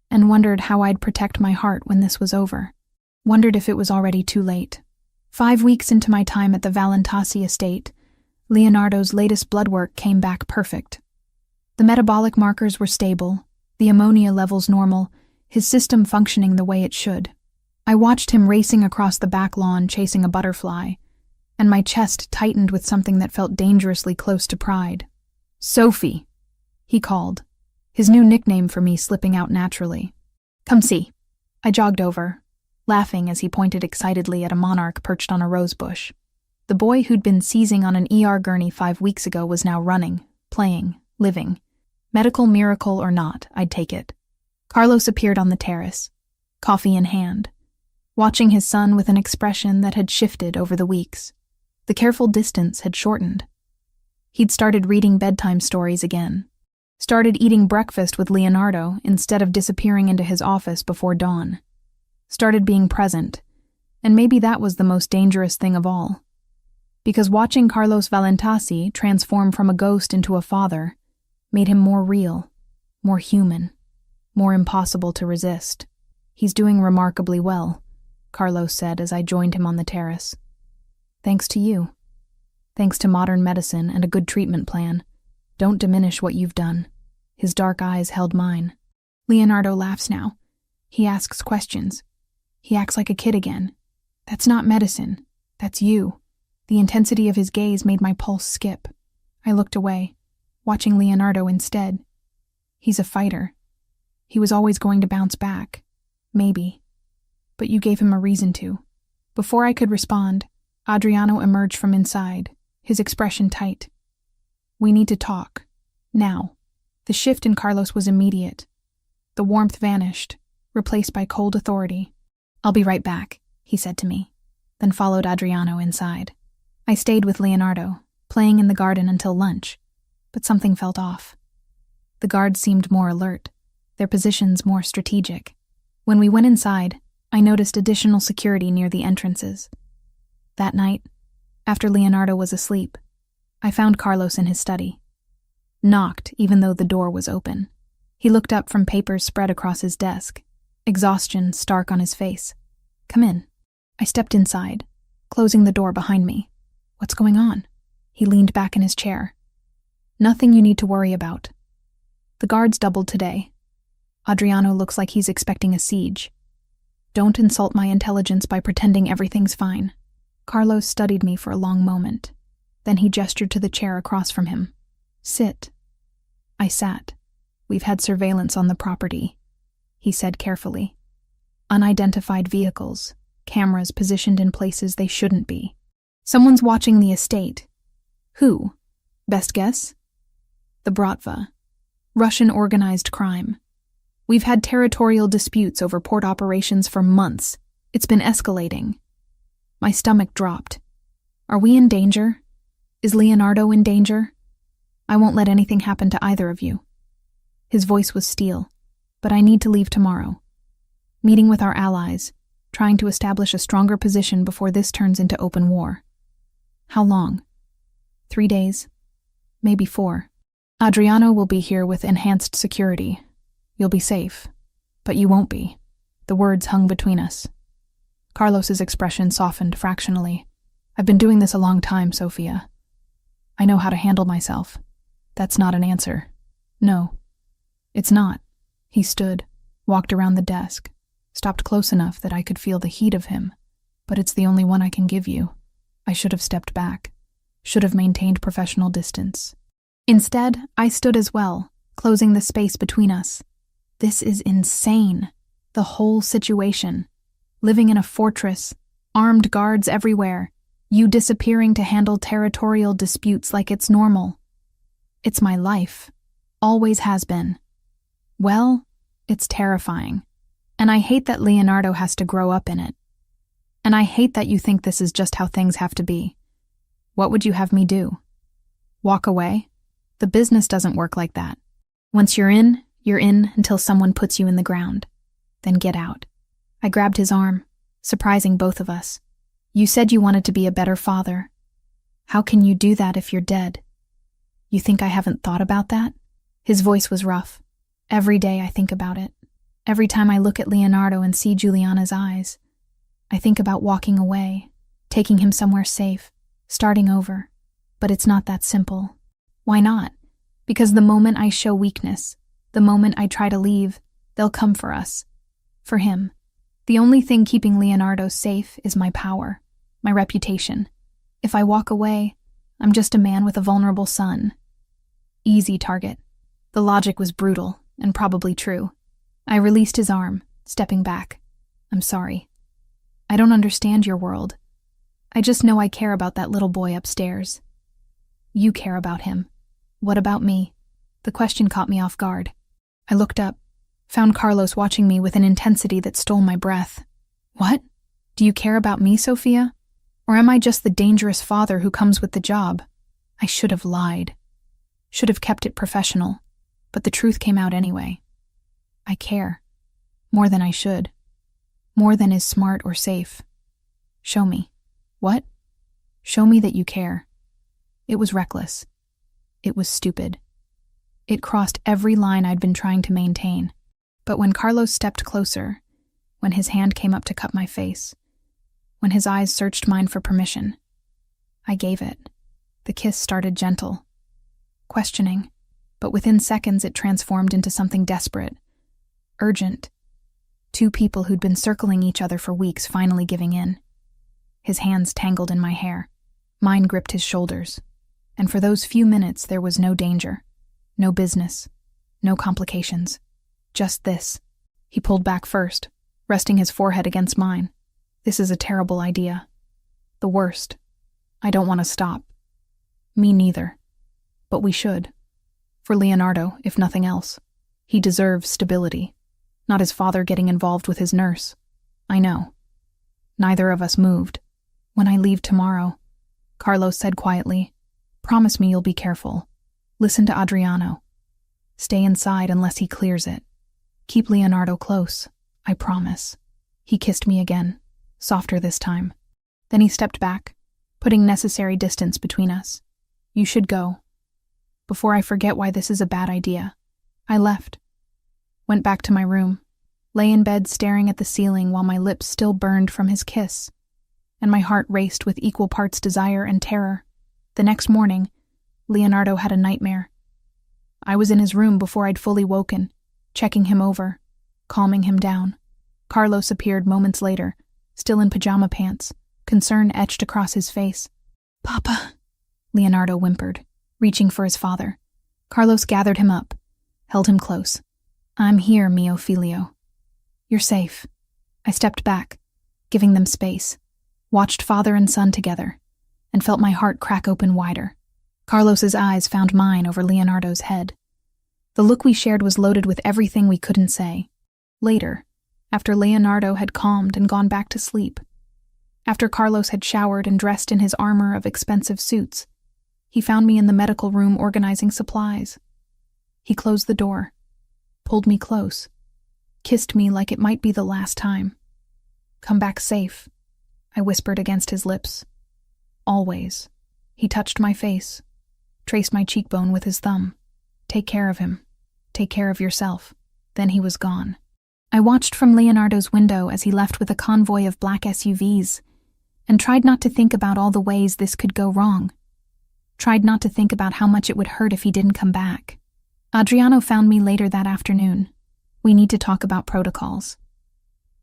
and wondered how I'd protect my heart when this was over. Wondered if it was already too late. 5 weeks into my time at the Valentasi estate, Leonardo's latest blood work came back perfect. The metabolic markers were stable, the ammonia levels normal, his system functioning the way it should. I watched him racing across the back lawn chasing a butterfly, and my chest tightened with something that felt dangerously close to pride. Sophie, he called, his new nickname for me slipping out naturally. Come see. I jogged over, laughing as he pointed excitedly at a monarch perched on a rose bush. The boy who'd been seizing on an ER gurney 5 weeks ago was now running, playing, living. Medical miracle or not, I'd take it. Carlos appeared on the terrace, coffee in hand, watching his son with an expression that had shifted over the weeks. The careful distance had shortened. He'd started reading bedtime stories again, started eating breakfast with Leonardo instead of disappearing into his office before dawn, started being present, and maybe that was the most dangerous thing of all. Because watching Carlos Valentasi transform from a ghost into a father made him more real, more human, more impossible to resist. He's doing remarkably well, Carlos said as I joined him on the terrace. Thanks to you. Thanks to modern medicine and a good treatment plan. Don't diminish what you've done. His dark eyes held mine. Leonardo laughs now. He asks questions. He acts like a kid again. That's not medicine. That's you. The intensity of his gaze made my pulse skip. I looked away, watching Leonardo instead. He's a fighter. He was always going to bounce back. Maybe. But you gave him a reason to. Before I could respond, Adriano emerged from inside, his expression tight. We need to talk. Now. The shift in Carlos was immediate. The warmth vanished, replaced by cold authority. I'll be right back, he said to me, then followed Adriano inside. I stayed with Leonardo, playing in the garden until lunch, but something felt off. The guards seemed more alert, their positions more strategic. When we went inside, I noticed additional security near the entrances. That night, after Leonardo was asleep, I found Carlos in his study. Knocked even though the door was open. He looked up from papers spread across his desk, exhaustion stark on his face. Come in. I stepped inside, closing the door behind me. What's going on? He leaned back in his chair. Nothing you need to worry about. The guards doubled today. Adriano looks like he's expecting a siege. Don't insult my intelligence by pretending everything's fine. Carlos studied me for a long moment. Then he gestured to the chair across from him. Sit. I sat. We've had surveillance on the property, he said carefully. Unidentified vehicles, cameras positioned in places they shouldn't be. Someone's watching the estate. Who? Best guess? The Bratva. Russian organized crime. We've had territorial disputes over port operations for months. It's been escalating. My stomach dropped. Are we in danger? Is Leonardo in danger? I won't let anything happen to either of you. His voice was steel, but I need to leave tomorrow. Meeting with our allies, trying to establish a stronger position before this turns into open war. How long? 3 days? Maybe 4. Adriano will be here with enhanced security. You'll be safe, but you won't be. The words hung between us. Carlos's expression softened fractionally. I've been doing this a long time, Sophia. I know how to handle myself. That's not an answer. No, it's not. He stood, walked around the desk, stopped close enough that I could feel the heat of him. But it's the only one I can give you. I should have stepped back, should have maintained professional distance. Instead, I stood as well, closing the space between us. This is insane. The whole situation. Living in a fortress, armed guards everywhere, you disappearing to handle territorial disputes like it's normal. It's my life. Always has been. Well, it's terrifying. And I hate that Leonardo has to grow up in it. And I hate that you think this is just how things have to be. What would you have me do? Walk away? The business doesn't work like that. Once you're in until someone puts you in the ground. Then get out. I grabbed his arm, surprising both of us. You said you wanted to be a better father. How can you do that if you're dead? You think I haven't thought about that? His voice was rough. Every day I think about it. Every time I look at Leonardo and see Juliana's eyes, I think about walking away, taking him somewhere safe, starting over. But it's not that simple. Why not? Because the moment I show weakness, the moment I try to leave, they'll come for us. For him. The only thing keeping Leonardo safe is my power, my reputation. If I walk away, I'm just a man with a vulnerable son. Easy target. The logic was brutal, and probably true. I released his arm, stepping back. I'm sorry. I don't understand your world. I just know I care about that little boy upstairs. You care about him. What about me? The question caught me off guard. I looked up, found Carlos watching me with an intensity that stole my breath. What? Do you care about me, Sophia? Or am I just the dangerous father who comes with the job? I should have lied. Should have kept it professional. But the truth came out anyway. I care. More than I should. More than is smart or safe. Show me. What? Show me that you care. It was reckless. It was stupid. It crossed every line I'd been trying to maintain. But when Carlos stepped closer, when his hand came up to cup my face, when his eyes searched mine for permission, I gave it. The kiss started gentle, questioning, but within seconds it transformed into something desperate, urgent. 2 people who'd been circling each other for weeks finally giving in. His hands tangled in my hair. Mine gripped his shoulders. And for those few minutes there was no danger, no business, no complications. Just this. He pulled back first, resting his forehead against mine. This is a terrible idea. The worst. I don't want to stop. Me neither. But we should. For Leonardo, if nothing else. He deserves stability. Not his father getting involved with his nurse. I know. Neither of us moved. When I leave tomorrow, Carlos said quietly, promise me you'll be careful. Listen to Adriano. Stay inside unless he clears it. Keep Leonardo close. I promise. He kissed me again, softer this time. Then he stepped back, putting necessary distance between us. You should go. Before I forget why this is a bad idea. I left. Went back to my room. Lay in bed staring at the ceiling while my lips still burned from his kiss. And my heart raced with equal parts desire and terror. The next morning, Leonardo had a nightmare. I was in his room before I'd fully woken, checking him over, calming him down. Carlos appeared moments later, still in pajama pants, concern etched across his face. "Papa," Leonardo whimpered, reaching for his father. Carlos gathered him up, held him close. "I'm here, mio filio. You're safe." I stepped back, giving them space, watched father and son together, and felt my heart crack open wider. Carlos's eyes found mine over Leonardo's head. The look we shared was loaded with everything we couldn't say. Later, after Leonardo had calmed and gone back to sleep, after Carlos had showered and dressed in his armor of expensive suits, he found me in the medical room organizing supplies. He closed the door, pulled me close, kissed me like it might be the last time. "Come back safe," I whispered against his lips. "Always." He touched my face, traced my cheekbone with his thumb. "Take care of him. Take care of yourself." Then he was gone. I watched from Leonardo's window as he left with a convoy of black SUVs, and tried not to think about all the ways this could go wrong. Tried not to think about how much it would hurt if he didn't come back. Adriano found me later that afternoon. "We need to talk about protocols.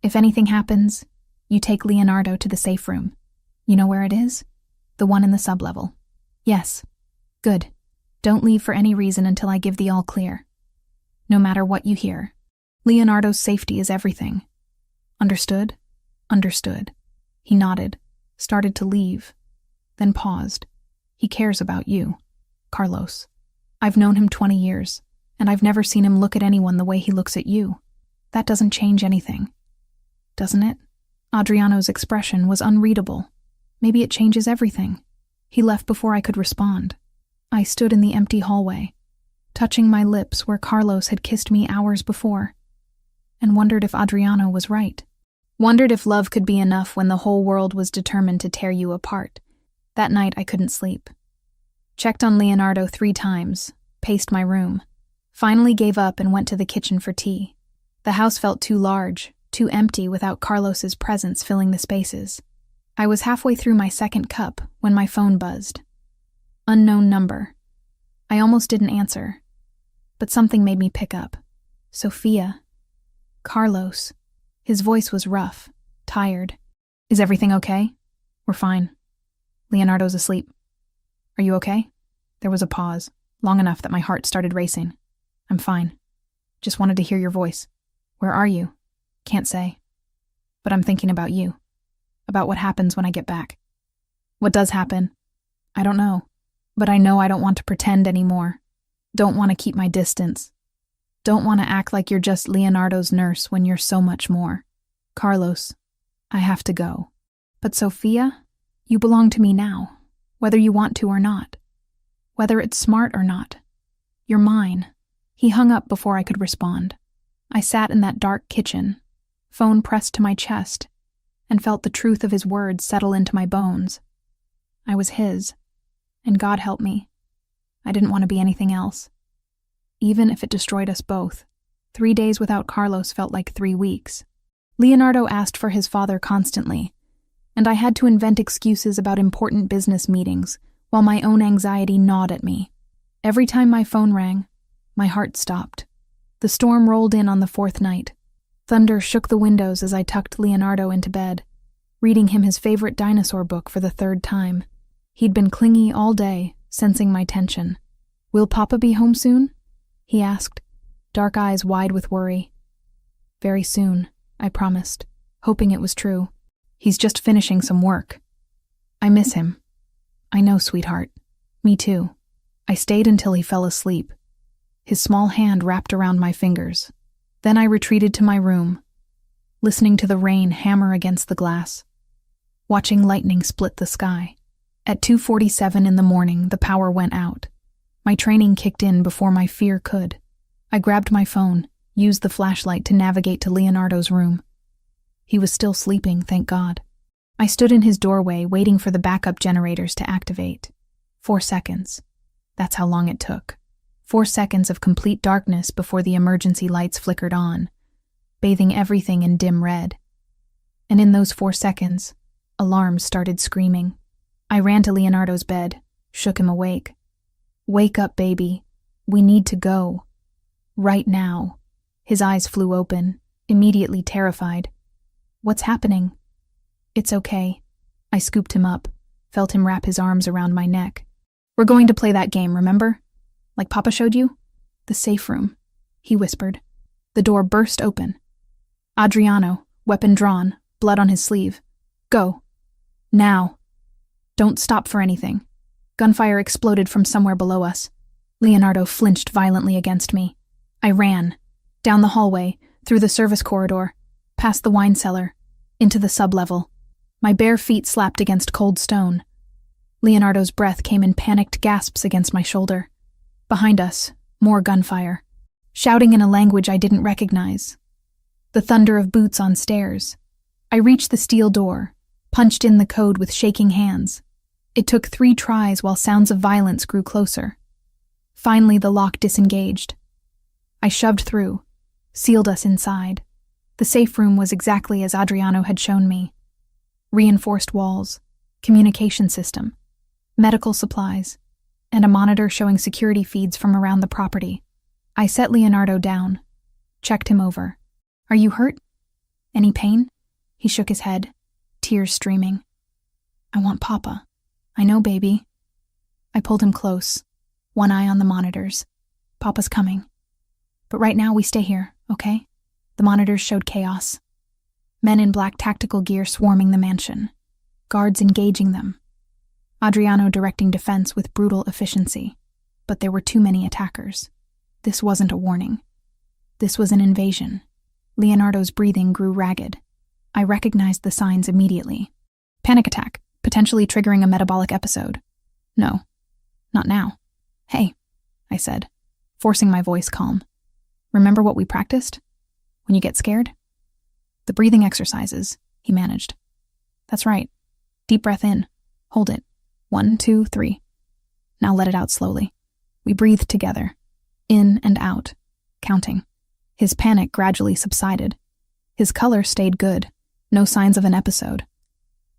If anything happens, you take Leonardo to the safe room. You know where it is? The one in the sublevel." "Yes." "Good. Don't leave for any reason until I give the all clear. No matter what you hear. Leonardo's safety is everything." "Understood?" "Understood." He nodded, started to leave, then paused. "He cares about you, Carlos. I've known him 20 years, and I've never seen him look at anyone the way he looks at you. That doesn't change anything. Doesn't it?" Adriano's expression was unreadable. "Maybe it changes everything." He left before I could respond. I stood in the empty hallway, touching my lips where Carlos had kissed me hours before, and wondered if Adriano was right. Wondered if love could be enough when the whole world was determined to tear you apart. That night I couldn't sleep. Checked on Leonardo 3 times, paced my room, finally gave up and went to the kitchen for tea. The house felt too large, too empty without Carlos's presence filling the spaces. I was halfway through my second cup when my phone buzzed. Unknown number. I almost didn't answer, but something made me pick up. Sophia. Carlos. His voice was rough, tired. "Is everything okay?" "We're fine. Leonardo's asleep." "Are you okay?" There was a pause, long enough that my heart started racing. "I'm fine. Just wanted to hear your voice." "Where are you?" "Can't say. But I'm thinking about you. About what happens when I get back." "What does happen?" "I don't know. But I know I don't want to pretend anymore. Don't want to keep my distance. Don't want to act like you're just Leonardo's nurse when you're so much more. Carlos, I have to go. But Sophia, you belong to me now, whether you want to or not. Whether it's smart or not. You're mine." He hung up before I could respond. I sat in that dark kitchen, phone pressed to my chest, and felt the truth of his words settle into my bones. I was his, and God help me. I didn't want to be anything else. Even if it destroyed us both, 3 days without Carlos felt like 3 weeks. Leonardo asked for his father constantly, and I had to invent excuses about important business meetings while my own anxiety gnawed at me. Every time my phone rang, my heart stopped. The storm rolled in on the 4th night. Thunder shook the windows as I tucked Leonardo into bed, reading him his favorite dinosaur book for the 3rd time. He'd been clingy all day, sensing my tension. "Will Papa be home soon?" he asked, dark eyes wide with worry. "Very soon," I promised, hoping it was true. "He's just finishing some work." "I miss him." "I know, sweetheart. Me too." I stayed until he fell asleep, his small hand wrapped around my fingers. Then I retreated to my room, listening to the rain hammer against the glass, watching lightning split the sky. At 2:47 in the morning, the power went out. My training kicked in before my fear could. I grabbed my phone, used the flashlight to navigate to Leonardo's room. He was still sleeping, thank God. I stood in his doorway, waiting for the backup generators to activate. 4 seconds. That's how long it took. 4 seconds of complete darkness before the emergency lights flickered on, bathing everything in dim red. And in those 4 seconds, alarms started screaming. I ran to Leonardo's bed, shook him awake. "Wake up, baby. We need to go. Right now. His eyes flew open, immediately terrified. What's happening? It's okay. I scooped him up, felt him wrap his arms around my neck. We're going to play that game, remember? Like Papa showed you? The safe room, he whispered. The door burst open. Adriano, weapon drawn, blood on his sleeve. Go. Now. Don't stop for anything. Gunfire exploded from somewhere below us. Leonardo flinched violently against me. I ran. Down the hallway, through the service corridor, past the wine cellar, into the sublevel. My bare feet slapped against cold stone. Leonardo's breath came in panicked gasps against my shoulder. Behind us, more gunfire. Shouting in a language I didn't recognize. The thunder of boots on stairs. I reached the steel door, punched in the code with shaking hands. It took 3 tries while sounds of violence grew closer. Finally, the lock disengaged. I shoved through, sealed us inside. The safe room was exactly as Adriano had shown me. Reinforced walls, communication system, medical supplies, and a monitor showing security feeds from around the property. I set Leonardo down, checked him over. Are you hurt? Any pain? He shook his head, tears streaming. I want Papa. I know, baby. I pulled him close, one eye on the monitors. Papa's coming. But right now we stay here, okay? The monitors showed chaos. Men in black tactical gear swarming the mansion. Guards engaging them. Adriano directing defense with brutal efficiency. But there were too many attackers. This wasn't a warning. This was an invasion. Leonardo's breathing grew ragged. I recognized the signs immediately. Panic attack, potentially triggering a metabolic episode. No, not now. Hey, I said, forcing my voice calm. Remember what we practiced? When you get scared? The breathing exercises, he managed. That's right. Deep breath in. Hold it. 1, 2, 3. Now let it out slowly. We breathed together. In and out. Counting. His panic gradually subsided. His color stayed good. No signs of an episode.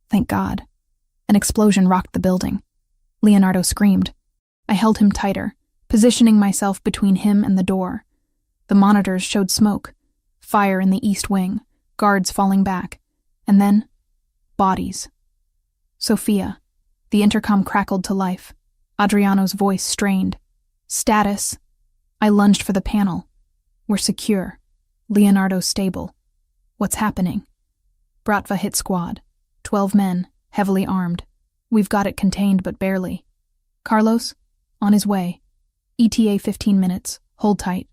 Thank God. An explosion rocked the building. Leonardo screamed. I held him tighter, positioning myself between him and the door. The monitors showed smoke. Fire in the east wing. Guards falling back. And then, bodies. Sophia. The intercom crackled to life. Adriano's voice strained. Status. I lunged for the panel. We're secure. Leonardo's stable. What's happening? Bratva hit squad. 12 men, heavily armed. We've got it contained, but barely. Carlos? On his way. ETA 15 minutes. Hold tight.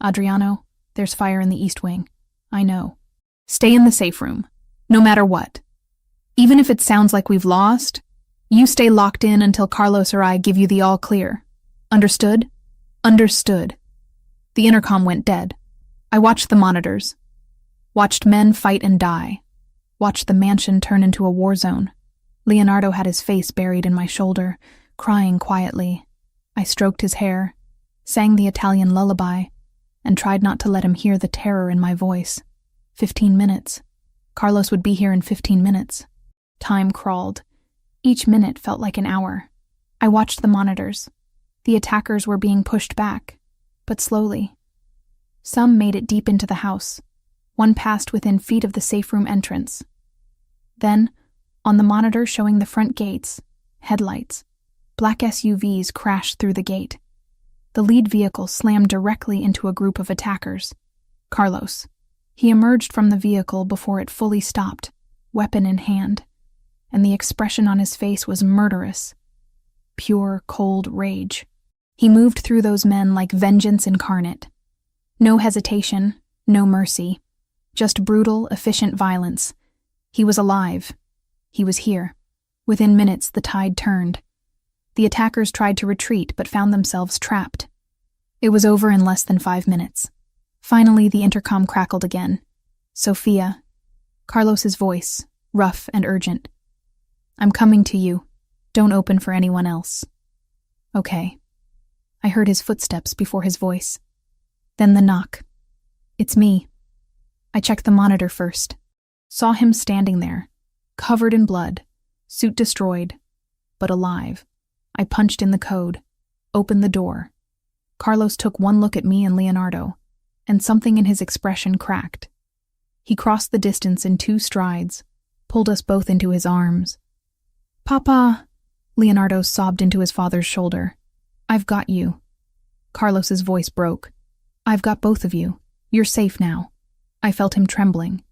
Adriano, there's fire in the east wing. I know. Stay in the safe room. No matter what. Even if it sounds like we've lost, you stay locked in until Carlos or I give you the all clear. Understood? Understood. The intercom went dead. I watched the monitors. Watched men fight and die. Watched the mansion turn into a war zone. Leonardo had his face buried in my shoulder, crying quietly. I stroked his hair, sang the Italian lullaby, and tried not to let him hear the terror in my voice. 15 minutes. Carlos would be here in 15 minutes. Time crawled. Each minute felt like an hour. I watched the monitors. The attackers were being pushed back, but slowly. Some made it deep into the house. One passed within feet of the safe room entrance. Then, on the monitor showing the front gates, headlights, black SUVs crashed through the gate. The lead vehicle slammed directly into a group of attackers. Carlos. He emerged from the vehicle before it fully stopped, weapon in hand, and the expression on his face was murderous. Pure, cold rage. He moved through those men like vengeance incarnate. No hesitation, no mercy. Just brutal, efficient violence. He was alive. He was here. Within minutes, the tide turned. The attackers tried to retreat but found themselves trapped. It was over in less than 5 minutes. Finally, the intercom crackled again. Sophia. Carlos's voice, rough and urgent. I'm coming to you. Don't open for anyone else. Okay. I heard his footsteps before his voice. Then the knock. It's me. I checked the monitor first. Saw him standing there, covered in blood, suit destroyed, but alive. I punched in the code, opened the door. Carlos took one look at me and Leonardo, and something in his expression cracked. He crossed the distance in 2 strides, pulled us both into his arms. "Papa," Leonardo sobbed into his father's shoulder. "I've got you." Carlos's voice broke. "I've got both of you. You're safe now." I felt him trembling.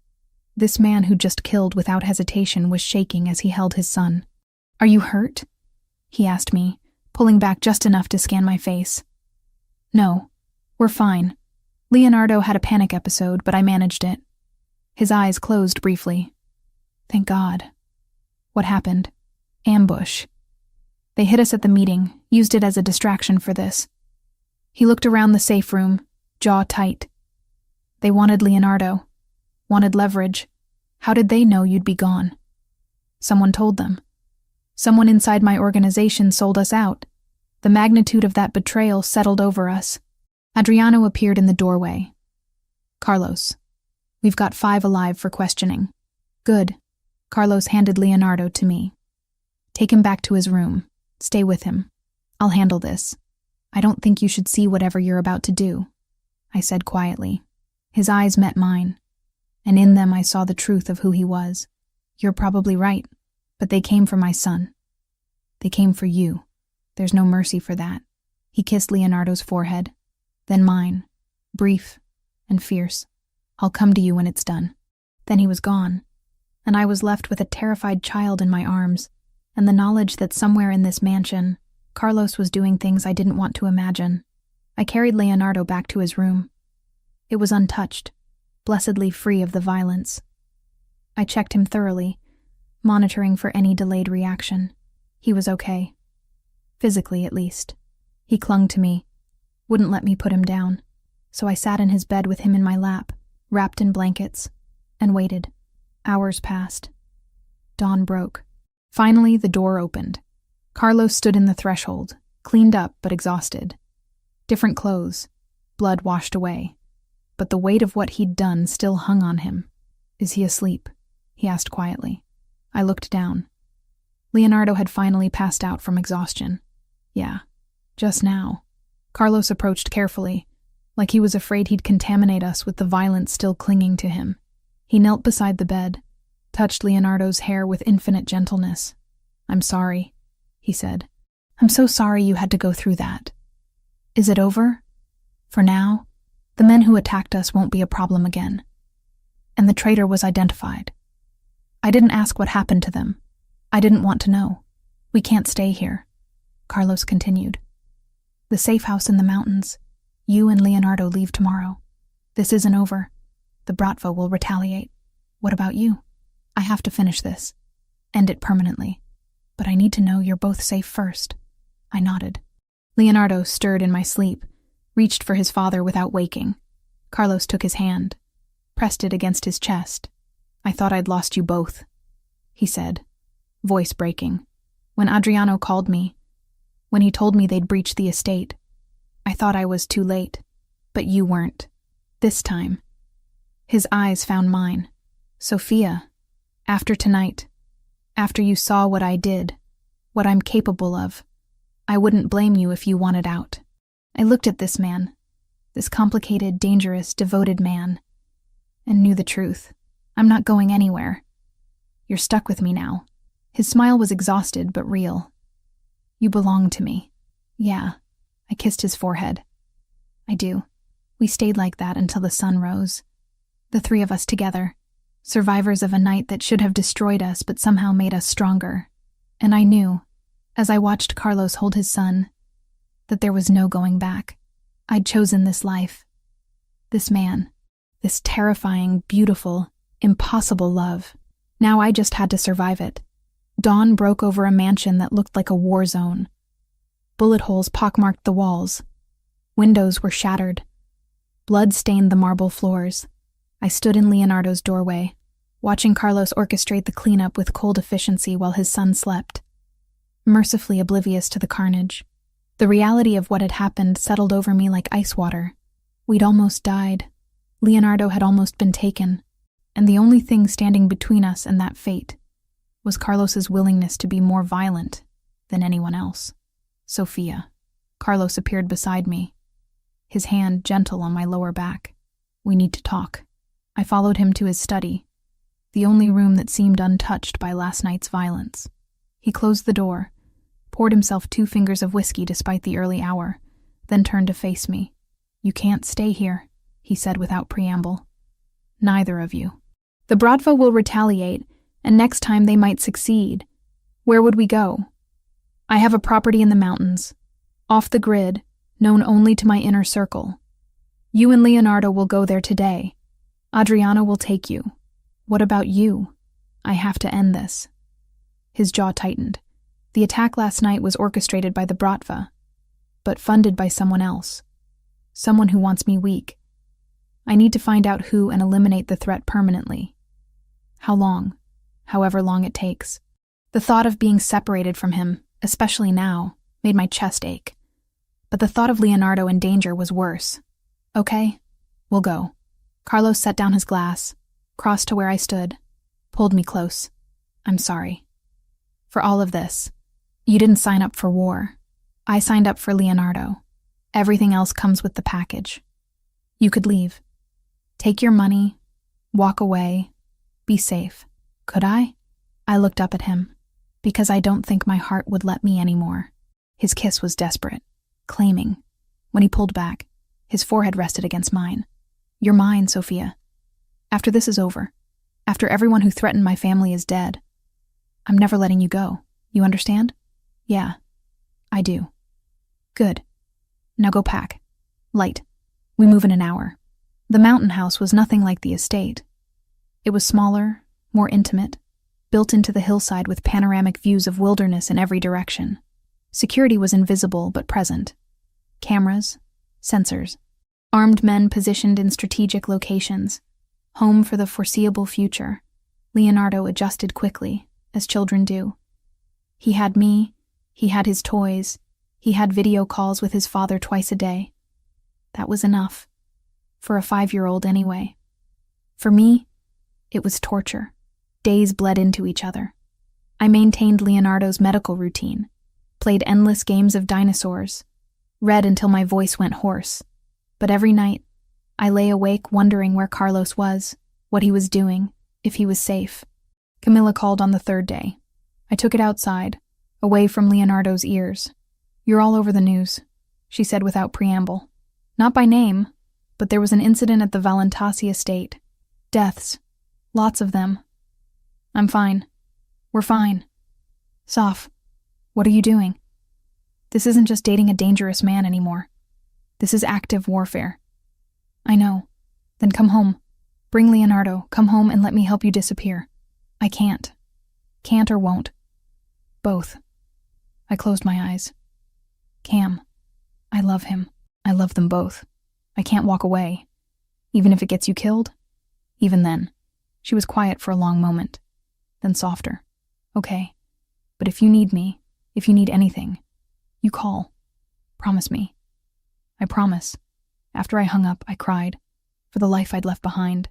This man who just killed without hesitation was shaking as he held his son. "Are you hurt?" he asked me, pulling back just enough to scan my face. "No, we're fine. Leonardo had a panic episode, but I managed it." His eyes closed briefly. "Thank God." "What happened?" "Ambush. They hit us at the meeting, used it as a distraction for this." He looked around the safe room, jaw tight. "They wanted Leonardo. Wanted leverage. How did they know you'd be gone?" "Someone told them. Someone inside my organization sold us out. The magnitude of that betrayal settled over us." Adriano appeared in the doorway. "Carlos, we've got 5 alive for questioning." "Good." Carlos handed Leonardo to me. "Take him back to his room. Stay with him. I'll handle this. I don't think you should see whatever you're about to do," I said quietly. His eyes met mine, and in them I saw the truth of who he was. "You're probably right, but they came for my son. They came for you. There's no mercy for that." He kissed Leonardo's forehead, then mine, brief and fierce. "I'll come to you when it's done." Then he was gone, and I was left with a terrified child in my arms, and the knowledge that somewhere in this mansion, Carlos was doing things I didn't want to imagine. I carried Leonardo back to his room. It was untouched, blessedly free of the violence. I checked him thoroughly, monitoring for any delayed reaction. He was okay. Physically, at least. He clung to me, wouldn't let me put him down, so I sat in his bed with him in my lap, wrapped in blankets, and waited. Hours passed. Dawn broke. Finally, the door opened. Carlos stood in the threshold, cleaned up but exhausted. Different clothes, blood washed away. But the weight of what he'd done still hung on him. "Is he asleep?" he asked quietly. I looked down. Leonardo had finally passed out from exhaustion. "Yeah, just now." Carlos approached carefully, like he was afraid he'd contaminate us with the violence still clinging to him. He knelt beside the bed, touched Leonardo's hair with infinite gentleness. "I'm sorry," he said. "I'm so sorry you had to go through that. Is it over? For now, the men who attacked us won't be a problem again." And the traitor was identified. I didn't ask what happened to them. I didn't want to know. "We can't stay here," Carlos continued. "The safe house in the mountains. You and Leonardo leave tomorrow. This isn't over. The Bratva will retaliate. What about you? I have to finish this. End it permanently. But I need to know you're both safe first." I nodded. Leonardo stirred in my sleep, reached for his father without waking. Carlos took his hand, pressed it against his chest. "I thought I'd lost you both," he said, voice breaking. "When Adriano called me, when he told me they'd breached the estate, I thought I was too late, but you weren't. This time." His eyes found mine. "Sophia, after tonight, after you saw what I did, what I'm capable of, I wouldn't blame you if you wanted out." I looked at this man, this complicated, dangerous, devoted man, and knew the truth. "I'm not going anywhere. You're stuck with me now." His smile was exhausted but real. "You belong to me." "Yeah." I kissed his forehead. "I do." We stayed like that until the sun rose. The 3 of us together, survivors of a night that should have destroyed us but somehow made us stronger. And I knew, as I watched Carlos hold his son, that there was no going back. I'd chosen this life. This man. This terrifying, beautiful, impossible love. Now I just had to survive it. Dawn broke over a mansion that looked like a war zone. Bullet holes pockmarked the walls. Windows were shattered. Blood stained the marble floors. I stood in Leonardo's doorway, watching Carlos orchestrate the cleanup with cold efficiency while his son slept, mercifully oblivious to the carnage. The reality of what had happened settled over me like ice water. We'd almost died. Leonardo had almost been taken, and the only thing standing between us and that fate was Carlos's willingness to be more violent than anyone else. "Sophia." Carlos appeared beside me. his hand gentle on my lower back. "We need to talk." I followed him to his study, the only room that seemed untouched by last night's violence. He closed the door, poured himself 2 fingers of whiskey despite the early hour, then turned to face me. "You can't stay here," he said without preamble. "Neither of you. The Bratva will retaliate, and next time they might succeed. Where would we go? I have a property in the mountains, off the grid, known only to my inner circle. You and Leonardo will go there today. Adriana will take you. What about you? I have to end this." His jaw tightened. The attack last night was orchestrated by the Bratva, but funded by someone else. Someone who wants me weak. I need to find out who and eliminate the threat permanently. How long? However long it takes. The thought of being separated from him, especially now, made my chest ache. But the thought of Leonardo in danger was worse. "Okay, we'll go." Carlos set down his glass, crossed to where I stood, pulled me close. "I'm sorry. For all of this. You didn't sign up for war. I signed up for Leonardo. Everything else comes with the package. You could leave. Take your money, walk away, be safe. Could I?" I looked up at him, because I don't think my heart would let me anymore. His kiss was desperate, claiming. When he pulled back, his forehead rested against mine. "You're mine, Sophia. After this is over, after everyone who threatened my family is dead, I'm never letting you go. You understand?" "Yeah, I do." "Good. Now go pack. Light. We move in an hour." The mountain house was nothing like the estate. It was smaller, more intimate, built into the hillside with panoramic views of wilderness in every direction. Security was invisible but present. Cameras, sensors, armed men positioned in strategic locations. Home for the foreseeable future. Leonardo adjusted quickly, as children do. He had me, he had his toys, he had video calls with his father twice a day. That was enough. For a 5-year-old anyway. For me, it was torture. Days bled into each other. I maintained Leonardo's medical routine, played endless games of dinosaurs, read until my voice went hoarse. But every night, I lay awake wondering where Carlos was, what he was doing, if he was safe. Camilla called on the 3rd day. I took it outside, away from Leonardo's ears. "You're all over the news," she said without preamble. Not by name, but there was an incident at the Valentasi estate. Deaths. Lots of them. "I'm fine. We're fine." "Soph, what are you doing? This isn't just dating a dangerous man anymore. This is active warfare." "I know. Then come home. Bring Leonardo. Come home and let me help you disappear." "I can't. Can't or won't. Both." I closed my eyes. "Cam, I love him. I love them both. I can't walk away. Even if it gets you killed?" Even then. She was quiet for a long moment, then softer. "Okay, but if you need me, if you need anything, you call. Promise me." "I promise." After I hung up, I cried. For the life I'd left behind.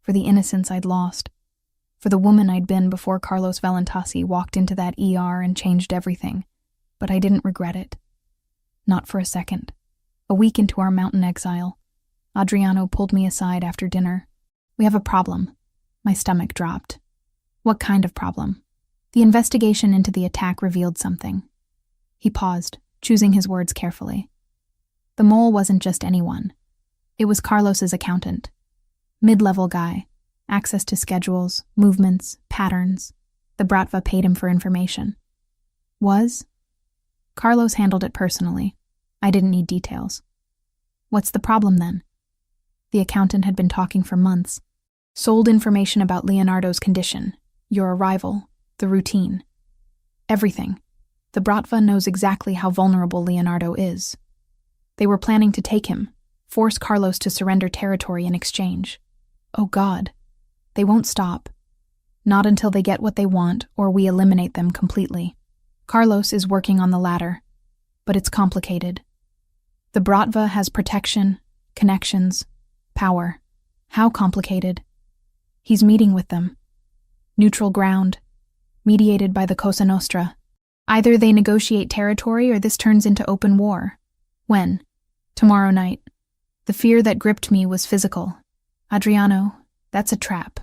For the innocence I'd lost. For the woman I'd been before Carlos Valentasi walked into that ER and changed everything. But I didn't regret it. Not for a second. A week into our mountain exile, Adriano pulled me aside after dinner. "We have a problem." My stomach dropped. "What kind of problem?" "The investigation into the attack revealed something." He paused, choosing his words carefully. The mole wasn't just anyone. It was Carlos's accountant. Mid-level guy. Access to schedules, movements, patterns. The Bratva paid him for information. Was? Carlos handled it personally. I didn't need details. What's the problem then? The accountant had been talking for months. Sold information about Leonardo's condition, your arrival, the routine. Everything. The Bratva knows exactly how vulnerable Leonardo is. They were planning to take him, force Carlos to surrender territory in exchange. Oh God. They won't stop. Not until they get what they want or we eliminate them completely. Carlos is working on the latter, but it's complicated. The Bratva has protection, connections, power. How complicated? He's meeting with them. Neutral ground, mediated by the Cosa Nostra. Either they negotiate territory or this turns into open war. When? Tomorrow night. The fear that gripped me was physical. Adriano, that's a trap.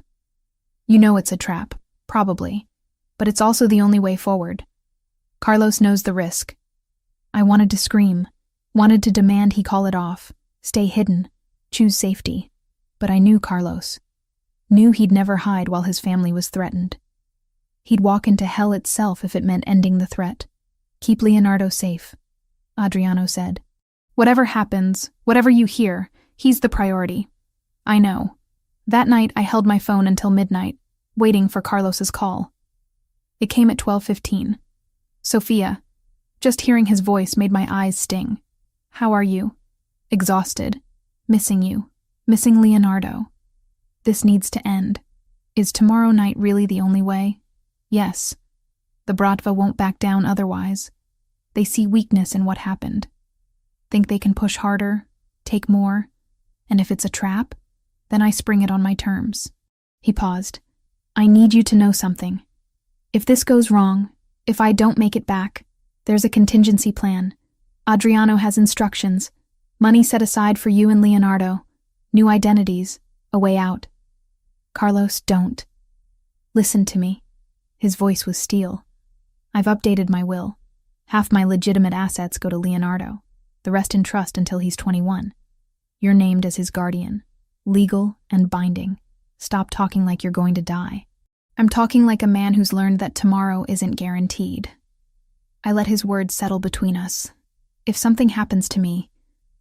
You know it's a trap, probably, but it's also the only way forward. Carlos knows the risk. I wanted to scream, wanted to demand he call it off, stay hidden, choose safety. But I knew Carlos. Knew he'd never hide while his family was threatened. He'd walk into hell itself if it meant ending the threat. Keep Leonardo safe, Adriano said. Whatever happens, whatever you hear, he's the priority. I know. That night I held my phone until midnight, waiting for Carlos's call. It came at 12:15. Sophia. Just hearing his voice made my eyes sting. How are you? Exhausted. Missing you. Missing Leonardo. This needs to end. Is tomorrow night really the only way? Yes. The Bratva won't back down otherwise. They see weakness in what happened. Think they can push harder, take more, and if it's a trap, then I spring it on my terms. He paused. I need you to know something. If this goes wrong, if I don't make it back, there's a contingency plan. Adriano has instructions, money set aside for you and Leonardo, new identities, a way out. Carlos, don't. Listen to me. His voice was steel. I've updated my will. Half my legitimate assets go to Leonardo, the rest in trust until he's 21. You're named as his guardian, legal and binding. Stop talking like you're going to die. I'm talking like a man who's learned that tomorrow isn't guaranteed. I let his words settle between us. If something happens to me,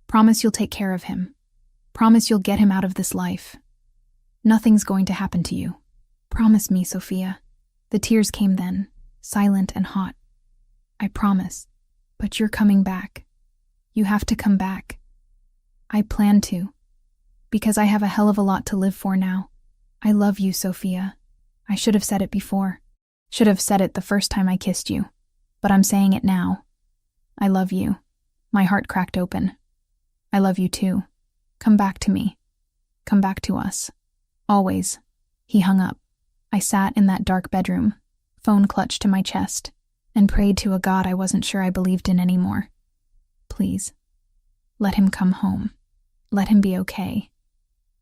promise you'll take care of him. Promise you'll get him out of this life. Nothing's going to happen to you. Promise me, Sophia. The tears came then, silent and hot. I promise, but you're coming back. You have to come back. I plan to, because I have a hell of a lot to live for now. I love you, Sophia. I should have said it before. Should have said it the first time I kissed you. But I'm saying it now. I love you. My heart cracked open. I love you too. Come back to me. Come back to us. Always. He hung up. I sat in that dark bedroom, phone clutched to my chest, and prayed to a God I wasn't sure I believed in anymore. Please, let him come home. Let him be okay.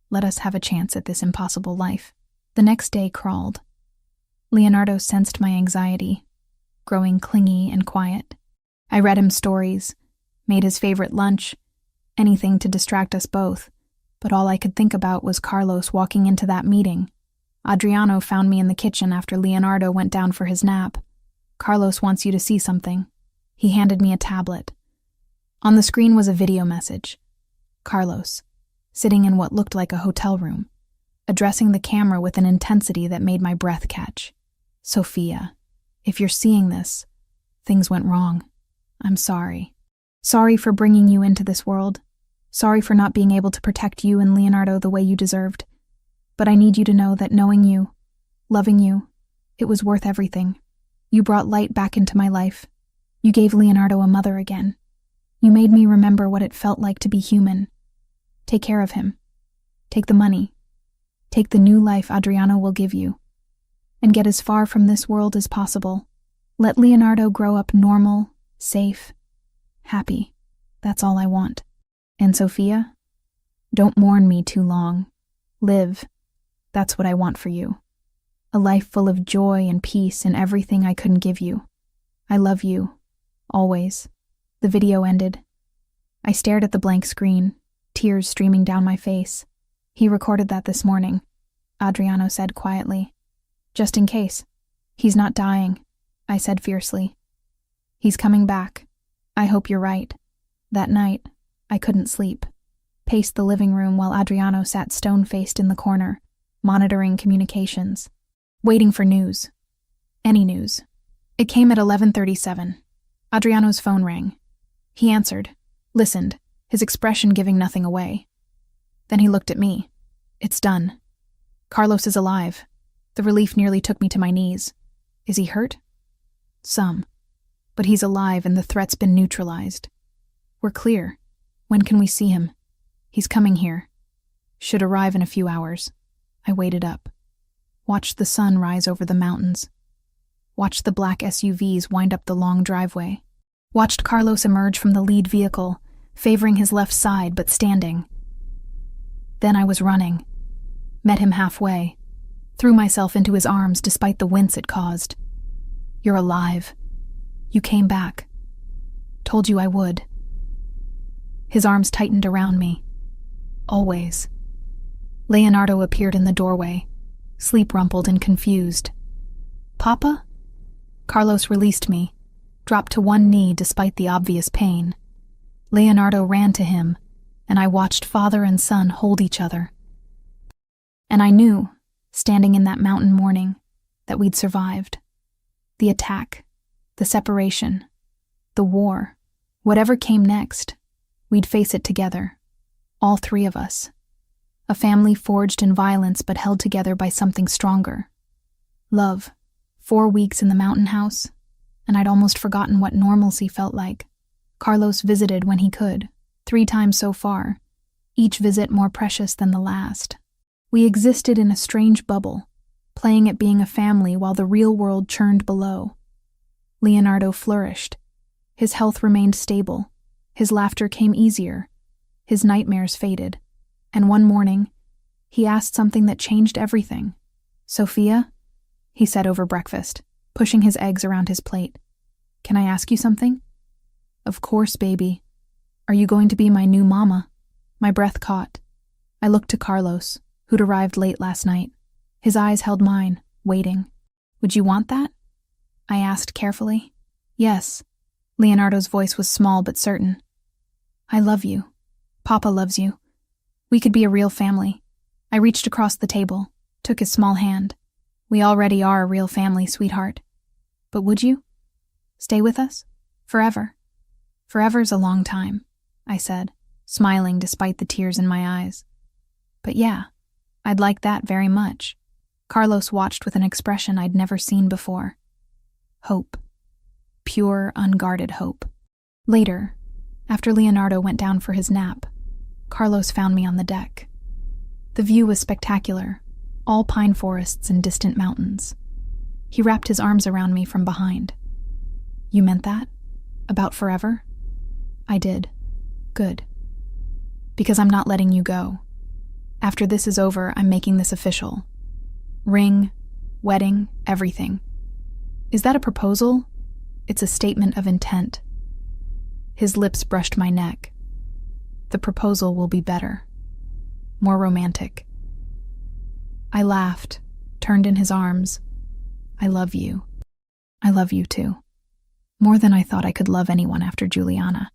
Let us have a chance at this impossible life. The next day crawled. Leonardo sensed my anxiety, growing clingy and quiet. I read him stories, made his favorite lunch, anything to distract us both, but all I could think about was Carlos walking into that meeting. Adriano found me in the kitchen after Leonardo went down for his nap. Carlos wants you to see something. He handed me a tablet. On the screen was a video message. Carlos, sitting in what looked like a hotel room, addressing the camera with an intensity that made my breath catch. Sophia, if you're seeing this, things went wrong. I'm sorry. Sorry for bringing you into this world. Sorry for not being able to protect you and Leonardo the way you deserved. But I need you to know that knowing you, loving you, it was worth everything. You brought light back into my life. You gave Leonardo a mother again. You made me remember what it felt like to be human. Take care of him. Take the money. Take the new life Adriano will give you. And get as far from this world as possible. Let Leonardo grow up normal, safe, happy. That's all I want. And Sophia, don't mourn me too long. Live. That's what I want for you. A life full of joy and peace and everything I couldn't give you. I love you. Always. The video ended. I stared at the blank screen, tears streaming down my face. He recorded that this morning, Adriano said quietly. Just in case. He's not dying, I said fiercely. He's coming back. I hope you're right. That night, I couldn't sleep. Paced the living room while Adriano sat stone-faced in the corner, monitoring communications, waiting for news. Any news. It came at 11:37. Adriano's phone rang. He answered, listened, his expression giving nothing away. Then he looked at me. It's done. Carlos is alive. The relief nearly took me to my knees. Is he hurt? Some. But he's alive and the threat's been neutralized. We're clear. When can we see him? He's coming here. Should arrive in a few hours. I waited up. Watched the sun rise over the mountains. Watched the black SUVs wind up the long driveway. Watched Carlos emerge from the lead vehicle, favoring his left side but standing. Then I was running. Met him halfway. Threw myself into his arms despite the wince it caused. You're alive. You came back. Told you I would. His arms tightened around me. Always. Leonardo appeared in the doorway, sleep-rumpled and confused. Papa? Carlos released me, dropped to one knee despite the obvious pain. Leonardo ran to him, and I watched father and son hold each other. And I knew, standing in that mountain morning, that we'd survived. The attack, the separation, the war, whatever came next, we'd face it together, all three of us. A family forged in violence but held together by something stronger. Love. 4 weeks in the mountain house, and I'd almost forgotten what normalcy felt like. Carlos visited when he could, 3 times so far, each visit more precious than the last. We existed in a strange bubble, playing at being a family while the real world churned below. Leonardo flourished. His health remained stable. His laughter came easier. His nightmares faded. And one morning, he asked something that changed everything. Sophia? He said over breakfast, pushing his eggs around his plate. Can I ask you something? Of course, baby. Are you going to be my new mama? My breath caught. I looked to Carlos, who'd arrived late last night. His eyes held mine, waiting. Would you want that? I asked carefully. Yes. Leonardo's voice was small but certain. I love you. Papa loves you. We could be a real family. I reached across the table, took his small hand. We already are a real family, sweetheart. But would you? Stay with us? Forever? Forever's a long time, I said, smiling despite the tears in my eyes. But yeah, I'd like that very much. Carlos watched with an expression I'd never seen before. Hope. Pure, unguarded hope. Later, after Leonardo went down for his nap, Carlos found me on the deck. The view was spectacular, all pine forests and distant mountains. He wrapped his arms around me from behind. You meant that? About forever? I did. Good. Because I'm not letting you go. After this is over, I'm making this official. Ring, wedding, everything. Is that a proposal? It's a statement of intent. His lips brushed my neck. The proposal will be better. More romantic. I laughed, turned in his arms. I love you. I love you too. More than I thought I could love anyone after Juliana.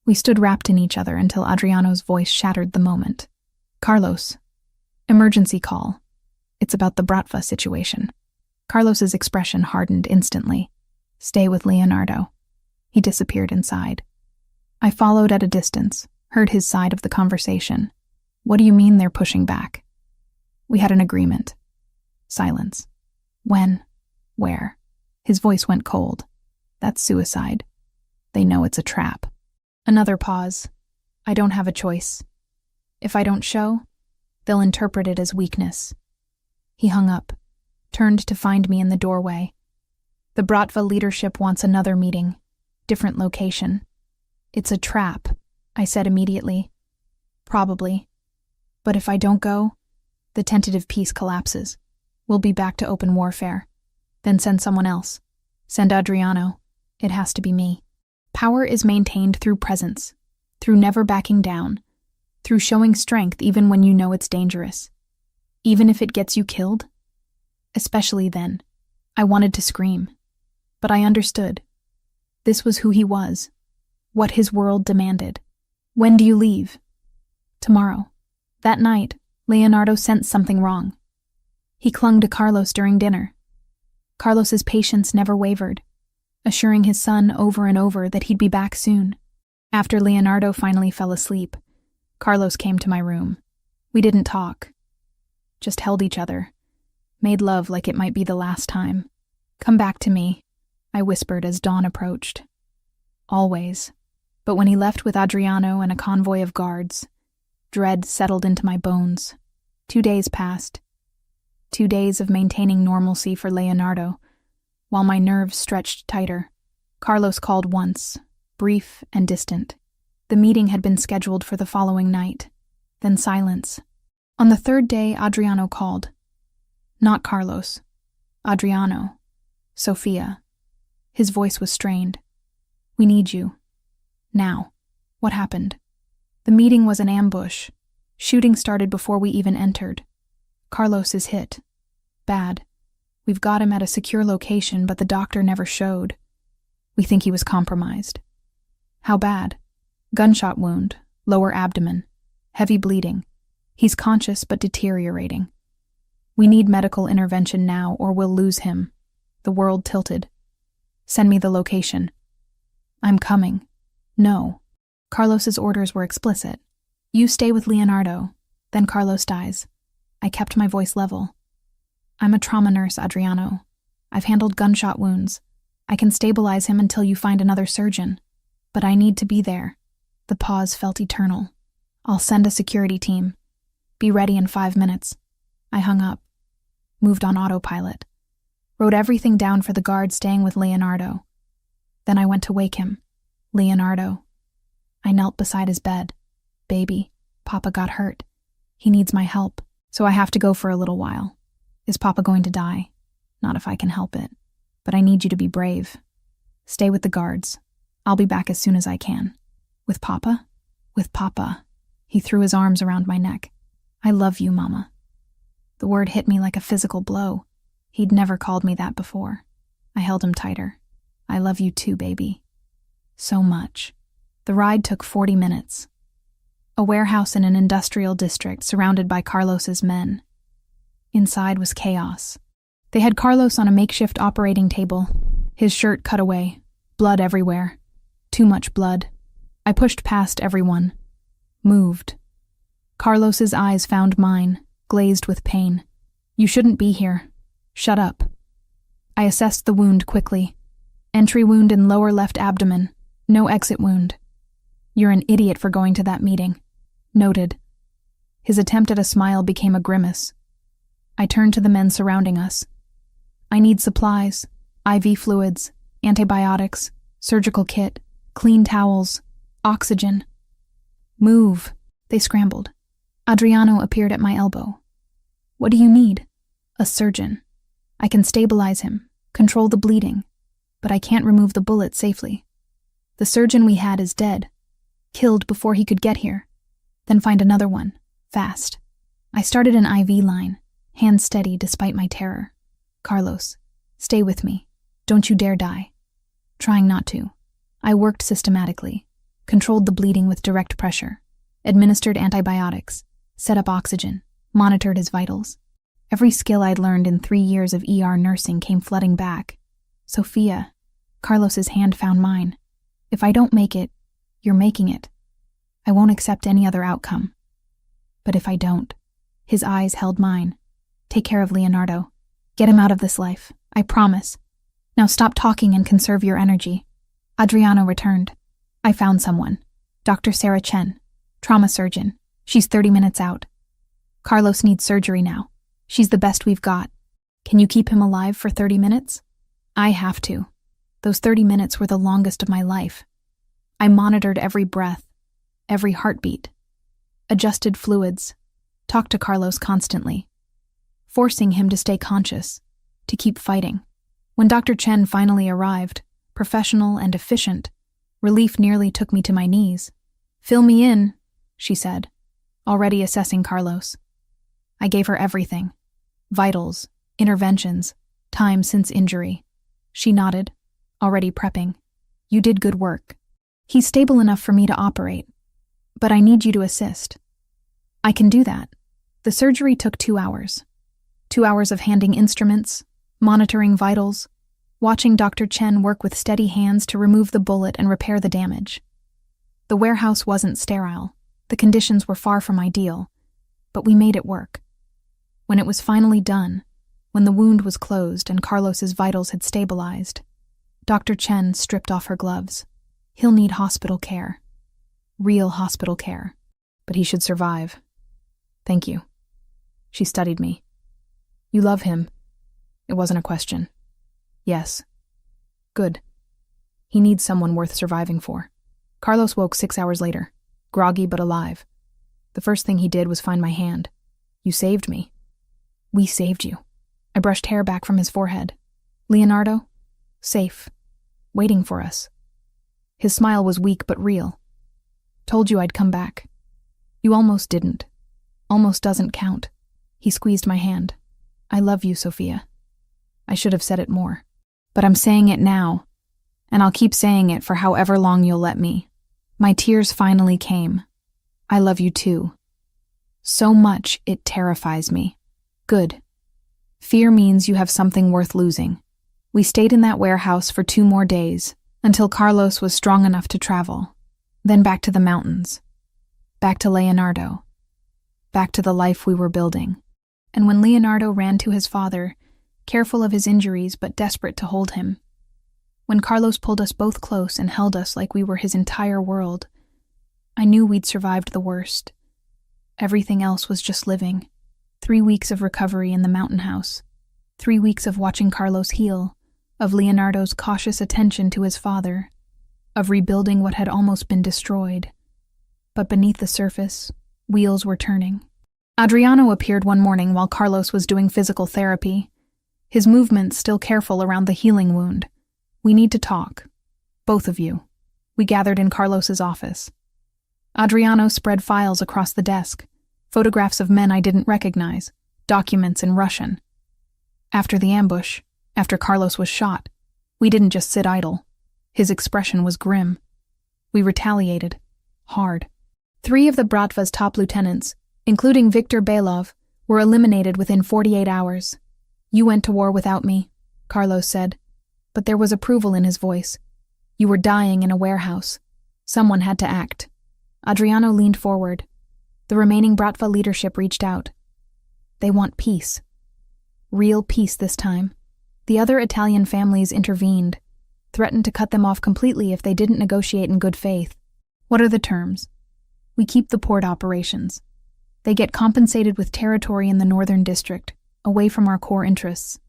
We stood wrapped in each other until Adriano's voice shattered the moment. Carlos. Emergency call. It's about the Bratva situation. Carlos's expression hardened instantly. Stay with Leonardo. He disappeared inside. I followed at a distance, heard his side of the conversation. What do you mean they're pushing back? We had an agreement. Silence. When? Where? His voice went cold. That's suicide. They know it's a trap. Another pause. I don't have a choice. If I don't show, they'll interpret it as weakness. He hung up, turned to find me in the doorway. The Bratva leadership wants another meeting. Different location. It's a trap, I said immediately. Probably. But if I don't go, the tentative peace collapses. We'll be back to open warfare. Then send someone else. Send Adriano. It has to be me. Power is maintained through presence, through never backing down, through showing strength even when you know it's dangerous. Even if it gets you killed? Especially then. I wanted to scream. But I understood. This was who he was. What his world demanded. When do you leave? Tomorrow. That night, Leonardo sensed something wrong. He clung to Carlos during dinner. Carlos's patience never wavered, assuring his son over and over that he'd be back soon. After Leonardo finally fell asleep, Carlos came to my room. We didn't talk, just held each other, made love like it might be the last time. Come back to me, I whispered as dawn approached. Always. But when he left with Adriano and a convoy of guards, dread settled into my bones. 2 days passed. 2 days of maintaining normalcy for Leonardo, while my nerves stretched tighter. Carlos called once, brief and distant. The meeting had been scheduled for the following night. Then silence. On the third day, Adriano called. Not Carlos. Adriano. Sophia. His voice was strained. We need you. Now. What happened? The meeting was an ambush. Shooting started before we even entered. Carlos is hit. Bad. We've got him at a secure location, but the doctor never showed. We think he was compromised. How bad? Gunshot wound, lower abdomen, heavy bleeding. He's conscious but deteriorating. We need medical intervention now or we'll lose him. The world tilted. Send me the location. I'm coming. No. Carlos's orders were explicit. You stay with Leonardo, then Carlos dies. I kept my voice level. I'm a trauma nurse, Adriano. I've handled gunshot wounds. I can stabilize him until you find another surgeon. But I need to be there. The pause felt eternal. I'll send a security team. Be ready in 5 minutes. I hung up. Moved on autopilot. Wrote everything down for the guard staying with Leonardo. Then I went to wake him. Leonardo. I knelt beside his bed. Baby, Papa got hurt. He needs my help, so I have to go for a little while. Is Papa going to die? Not if I can help it. But I need you to be brave. Stay with the guards. I'll be back as soon as I can. With Papa? With Papa. He threw his arms around my neck. I love you, Mama. The word hit me like a physical blow. He'd never called me that before. I held him tighter. I love you too, baby. So much. The ride took 40 minutes. A warehouse in an industrial district surrounded by Carlos's men. Inside was chaos. They had Carlos on a makeshift operating table, his shirt cut away, blood everywhere. Too much blood. I pushed past everyone. Moved. Carlos's eyes found mine, glazed with pain. You shouldn't be here. Shut up. I assessed the wound quickly. Entry wound in lower left abdomen. No exit wound. You're an idiot for going to that meeting. Noted. His attempt at a smile became a grimace. I turned to the men surrounding us. I need supplies, IV fluids, antibiotics, surgical kit, clean towels, oxygen. Move, they scrambled. Adriano appeared at my elbow. What do you need? A surgeon. I can stabilize him, control the bleeding, but I can't remove the bullet safely. The surgeon we had is dead, killed before he could get here. Then find another one, fast. I started an IV line, hands steady despite my terror. Carlos, stay with me. Don't you dare die. Trying not to. I worked systematically, controlled the bleeding with direct pressure, administered antibiotics, set up oxygen, monitored his vitals. Every skill I'd learned in 3 years of ER nursing came flooding back. Sophia, Carlos's hand found mine. If I don't make it, you're making it. I won't accept any other outcome. But if I don't, his eyes held mine. Take care of Leonardo. Get him out of this life, I promise. Now stop talking and conserve your energy. Adriano returned. I found someone. Dr. Sarah Chen, trauma surgeon. She's 30 minutes out. Carlos needs surgery now. She's the best we've got. Can you keep him alive for 30 minutes? I have to. Those 30 minutes were the longest of my life. I monitored every breath, every heartbeat, adjusted fluids, talked to Carlos constantly, forcing him to stay conscious, to keep fighting. When Dr. Chen finally arrived, professional and efficient, relief nearly took me to my knees. Fill me in, she said, already assessing Carlos. I gave her everything. Vitals, interventions, time since injury. She nodded, already prepping. You did good work. He's stable enough for me to operate, but I need you to assist. I can do that. The surgery took 2 hours. 2 hours of handing instruments, monitoring vitals, watching Dr. Chen work with steady hands to remove the bullet and repair the damage. The warehouse wasn't sterile. The conditions were far from ideal, but we made it work. When it was finally done, when the wound was closed and Carlos's vitals had stabilized, Dr. Chen stripped off her gloves. He'll need hospital care. Real hospital care. But he should survive. Thank you. She studied me. You love him. It wasn't a question. Yes. Good. He needs someone worth surviving for. Carlos woke 6 hours later, groggy but alive. The first thing he did was find my hand. You saved me. We saved you. I brushed hair back from his forehead. Leonardo? Safe. Waiting for us. His smile was weak but real. Told you I'd come back. You almost didn't. Almost doesn't count. He squeezed my hand. I love you, Sophia. I should have said it more. But I'm saying it now, and I'll keep saying it for however long you'll let me. My tears finally came. I love you too. So much it terrifies me. Good. Fear means you have something worth losing. We stayed in that warehouse for 2 more days, until Carlos was strong enough to travel. Then back to the mountains. Back to Leonardo. Back to the life we were building. And when Leonardo ran to his father, careful of his injuries but desperate to hold him, when Carlos pulled us both close and held us like we were his entire world, I knew we'd survived the worst. Everything else was just living. 3 weeks of recovery in the mountain house. 3 weeks of watching Carlos heal, of Leonardo's cautious attention to his father, of rebuilding what had almost been destroyed. But beneath the surface, wheels were turning. Adriano appeared one morning while Carlos was doing physical therapy, his movements still careful around the healing wound. We need to talk. Both of you. We gathered in Carlos's office. Adriano spread files across the desk, photographs of men I didn't recognize, documents in Russian. After the ambush, after Carlos was shot, we didn't just sit idle. His expression was grim. We retaliated. Hard. 3 of the Bratva's top lieutenants, including Viktor Belov, were eliminated within 48 hours. You went to war without me, Carlos said, but there was approval in his voice. You were dying in a warehouse. Someone had to act. Adriano leaned forward. The remaining Bratva leadership reached out. They want peace. Real peace this time. The other Italian families intervened, threatened to cut them off completely if they didn't negotiate in good faith. What are the terms? We keep the port operations. They get compensated with territory in the northern district, away from our core interests.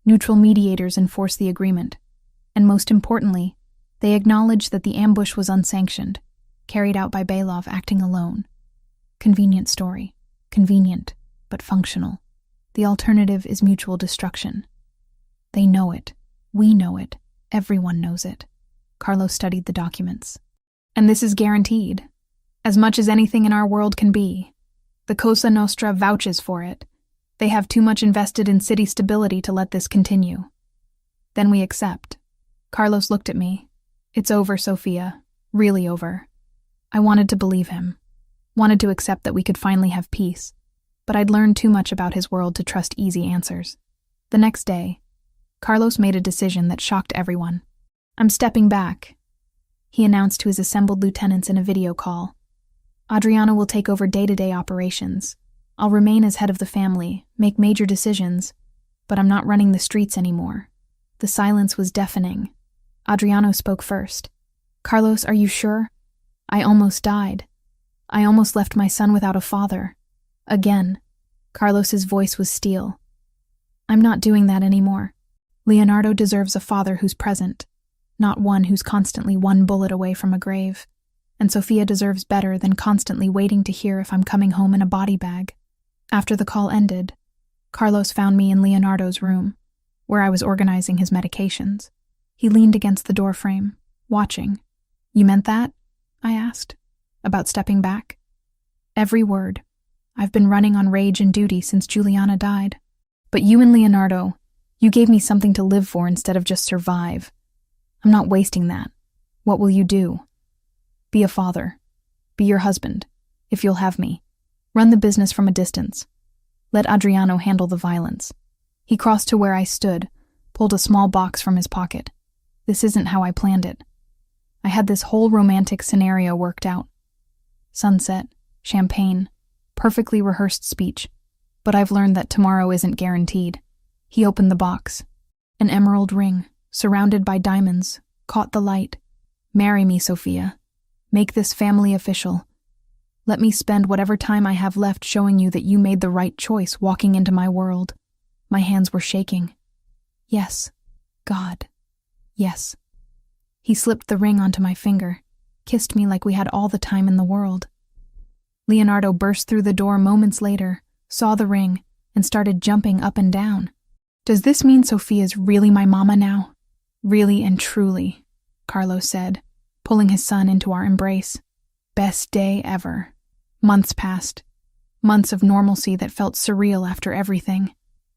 Neutral mediators enforce the agreement. And most importantly, they acknowledge that the ambush was unsanctioned, carried out by Belov acting alone. Convenient story. Convenient, but functional. The alternative is mutual destruction. They know it. We know it. Everyone knows it. Carlos studied the documents. And this is guaranteed. As much as anything in our world can be. The Cosa Nostra vouches for it. They have too much invested in city stability to let this continue. Then we accept. Carlos looked at me. It's over, Sophia. Really over. I wanted to believe him. Wanted to accept that we could finally have peace. But I'd learned too much about his world to trust easy answers. The next day, Carlos made a decision that shocked everyone. I'm stepping back, he announced to his assembled lieutenants in a video call. Adriano will take over day-to-day operations. I'll remain as head of the family, make major decisions, but I'm not running the streets anymore. The silence was deafening. Adriano spoke first. Carlos, are you sure? I almost died. I almost left my son without a father. Again. Carlos's voice was steel. I'm not doing that anymore. Leonardo deserves a father who's present, not one who's constantly 1 bullet away from a grave. And Sophia deserves better than constantly waiting to hear if I'm coming home in a body bag. After the call ended, Carlos found me in Leonardo's room, where I was organizing his medications. He leaned against the doorframe, watching. You meant that? I asked. About stepping back? Every word. I've been running on rage and duty since Juliana died. But you and Leonardo, you gave me something to live for instead of just survive. I'm not wasting that. What will you do? Be a father. Be your husband, if you'll have me. Run the business from a distance. Let Adriano handle the violence. He crossed to where I stood, pulled a small box from his pocket. This isn't how I planned it. I had this whole romantic scenario worked out. Sunset, champagne, perfectly rehearsed speech. But I've learned that tomorrow isn't guaranteed. He opened the box. An emerald ring, surrounded by diamonds, caught the light. Marry me, Sophia. Make this family official. Let me spend whatever time I have left showing you that you made the right choice walking into my world. My hands were shaking. Yes, God. Yes. He slipped the ring onto my finger, kissed me like we had all the time in the world. Leonardo burst through the door moments later, saw the ring, and started jumping up and down. "Does this mean Sophia's really my mama now?" "Really and truly," Carlos said, pulling his son into our embrace. "Best day ever." Months passed. Months of normalcy that felt surreal after everything.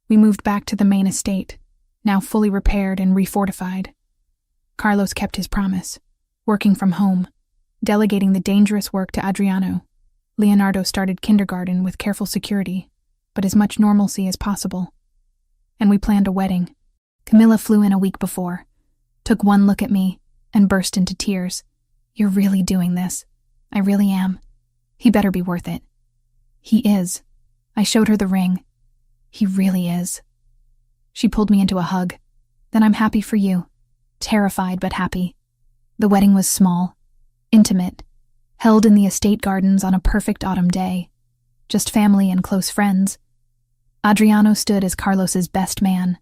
We moved back to the main estate, now fully repaired and refortified. Carlos kept his promise, working from home, delegating the dangerous work to Adriano. Leonardo started kindergarten with careful security, but as much normalcy as possible. And we planned a wedding. Camilla flew in a week before, took one look at me, and burst into tears. "You're really doing this." "I really am. He better be worth it." "He is." I showed her the ring. "He really is." She pulled me into a hug. "Then I'm happy for you." Terrified but happy. The wedding was small, intimate, held in the estate gardens on a perfect autumn day. Just family and close friends. Adriano stood as Carlos's best man,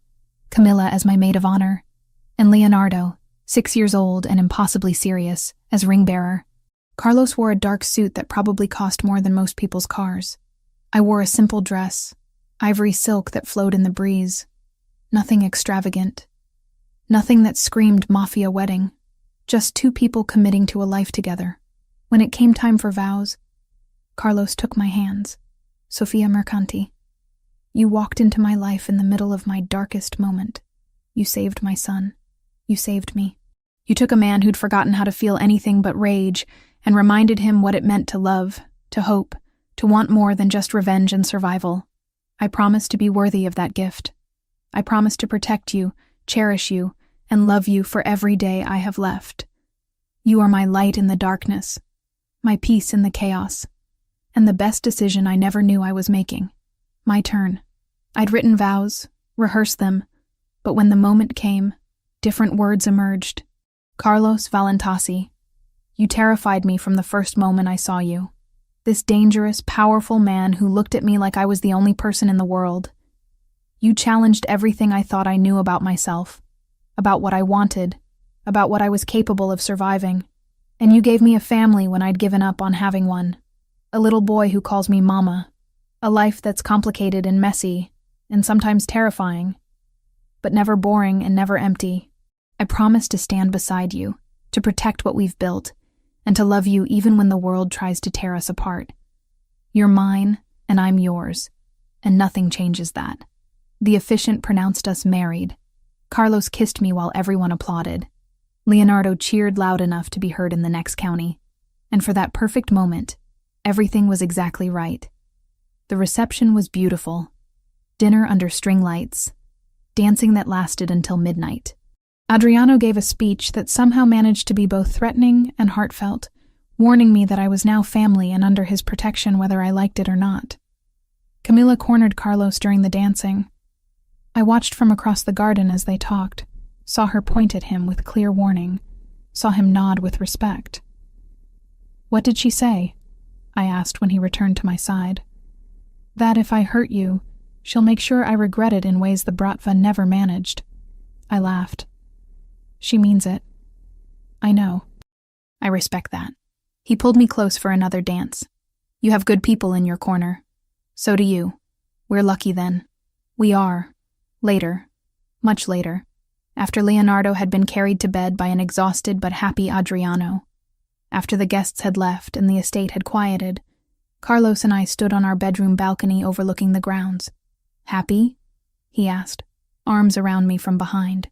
Camilla as my maid of honor, and Leonardo, 6 years old and impossibly serious, as ring-bearer. Carlos wore a dark suit that probably cost more than most people's cars. I wore a simple dress, ivory silk that flowed in the breeze. Nothing extravagant. Nothing that screamed Mafia wedding. Just two people committing to a life together. When it came time for vows, Carlos took my hands. "Sophia Mercanti, you walked into my life in the middle of my darkest moment. You saved my son. You saved me. You took a man who'd forgotten how to feel anything but rage and reminded him what it meant to love, to hope, to want more than just revenge and survival. I promise to be worthy of that gift. I promise to protect you, cherish you, and love you for every day I have left. You are my light in the darkness, my peace in the chaos, and the best decision I never knew I was making. My turn. I'd written vows, rehearsed them, but when the moment came, different words emerged. Carlos Valentasi, you terrified me from the first moment I saw you. This dangerous, powerful man who looked at me like I was the only person in the world. You challenged everything I thought I knew about myself, about what I wanted, about what I was capable of surviving. And you gave me a family when I'd given up on having one. A little boy who calls me Mama. A life that's complicated and messy, and sometimes terrifying, but never boring and never empty. I promise to stand beside you, to protect what we've built, and to love you even when the world tries to tear us apart. You're mine, and I'm yours, and nothing changes that. The officiant pronounced us married. Carlos kissed me while everyone applauded. Leonardo cheered loud enough to be heard in the next county. And for that perfect moment, everything was exactly right. The reception was beautiful. Dinner under string lights. Dancing that lasted until midnight. Adriano gave a speech that somehow managed to be both threatening and heartfelt, warning me that I was now family and under his protection whether I liked it or not. Camilla cornered Carlos during the dancing. I watched from across the garden as they talked, saw her point at him with clear warning, saw him nod with respect. "What did she say?" I asked when he returned to my side. "That if I hurt you, she'll make sure I regret it in ways the Bratva never managed." I laughed. "She means it." "I know." "I respect that." He pulled me close for another dance. "You have good people in your corner. So do you. We're lucky then." We are. Later. Much later. After Leonardo had been carried to bed by an exhausted but happy Adriano. After the guests had left and the estate had quieted, Carlos and I stood on our bedroom balcony overlooking the grounds. "Happy?" he asked, arms around me from behind.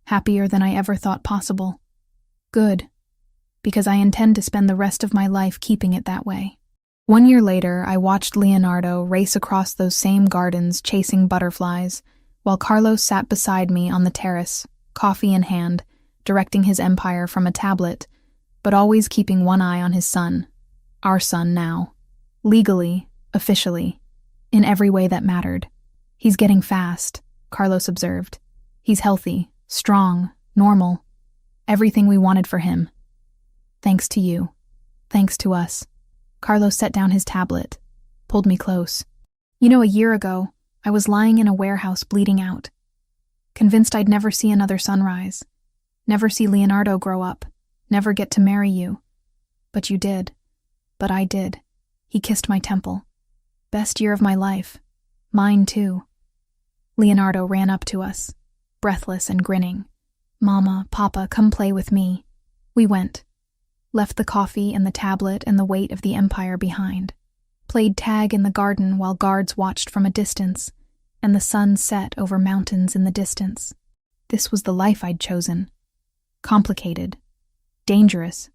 "Happier than I ever thought possible." "Good, because I intend to spend the rest of my life keeping it that way." 1 year later, I watched Leonardo race across those same gardens chasing butterflies, while Carlos sat beside me on the terrace, coffee in hand, directing his empire from a tablet, but always keeping one eye on his son. Our son now. Legally, officially, in every way that mattered. "He's getting fast," Carlos observed. "He's healthy, strong, normal. Everything we wanted for him. Thanks to you. Thanks to us." Carlos set down his tablet, pulled me close. "You know, a year ago, I was lying in a warehouse bleeding out, convinced I'd never see another sunrise, never see Leonardo grow up, never get to marry you. But you did. But I did." He kissed my temple. Best year of my life. Mine, too. Leonardo ran up to us, breathless and grinning. Mama, Papa, come play with me. We went. Left the coffee and the tablet and the weight of the empire behind. Played tag in the garden while guards watched from a distance, and the sun set over mountains in the distance. This was the life I'd chosen. Complicated. Dangerous.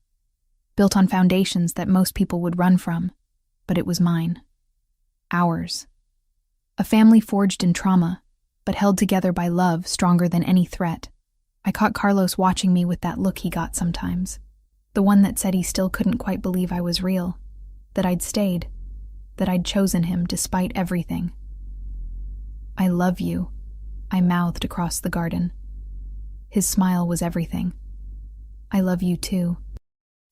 Built on foundations that most people would run from, but it was mine. Ours. A family forged in trauma, but held together by love stronger than any threat. I caught Carlos watching me with that look he got sometimes. The one that said he still couldn't quite believe I was real, that I'd stayed, that I'd chosen him despite everything. I love you, I mouthed across the garden. His smile was everything. I love you too.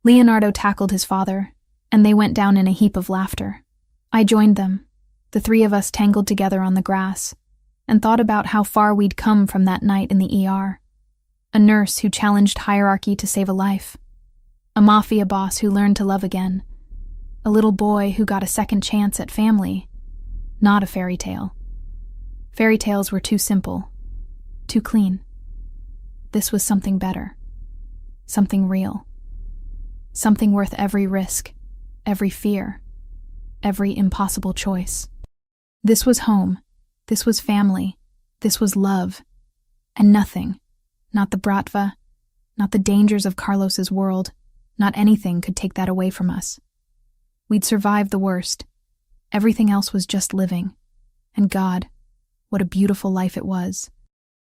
Leonardo tackled his father, and they went down in a heap of laughter. I joined them, the three of us tangled together on the grass, and thought about how far we'd come from that night in the ER. A nurse who challenged hierarchy to save a life. A mafia boss who learned to love again. A little boy who got a second chance at family. Not a fairy tale. Fairy tales were too simple, too clean. This was something better. Something real. Something worth every risk, every fear, every impossible choice. This was home. This was family. This was love. And nothing, not the bratva, not the dangers of Carlos's world, not anything could take that away from us. We'd survived the worst. Everything else was just living. And God, what a beautiful life it was.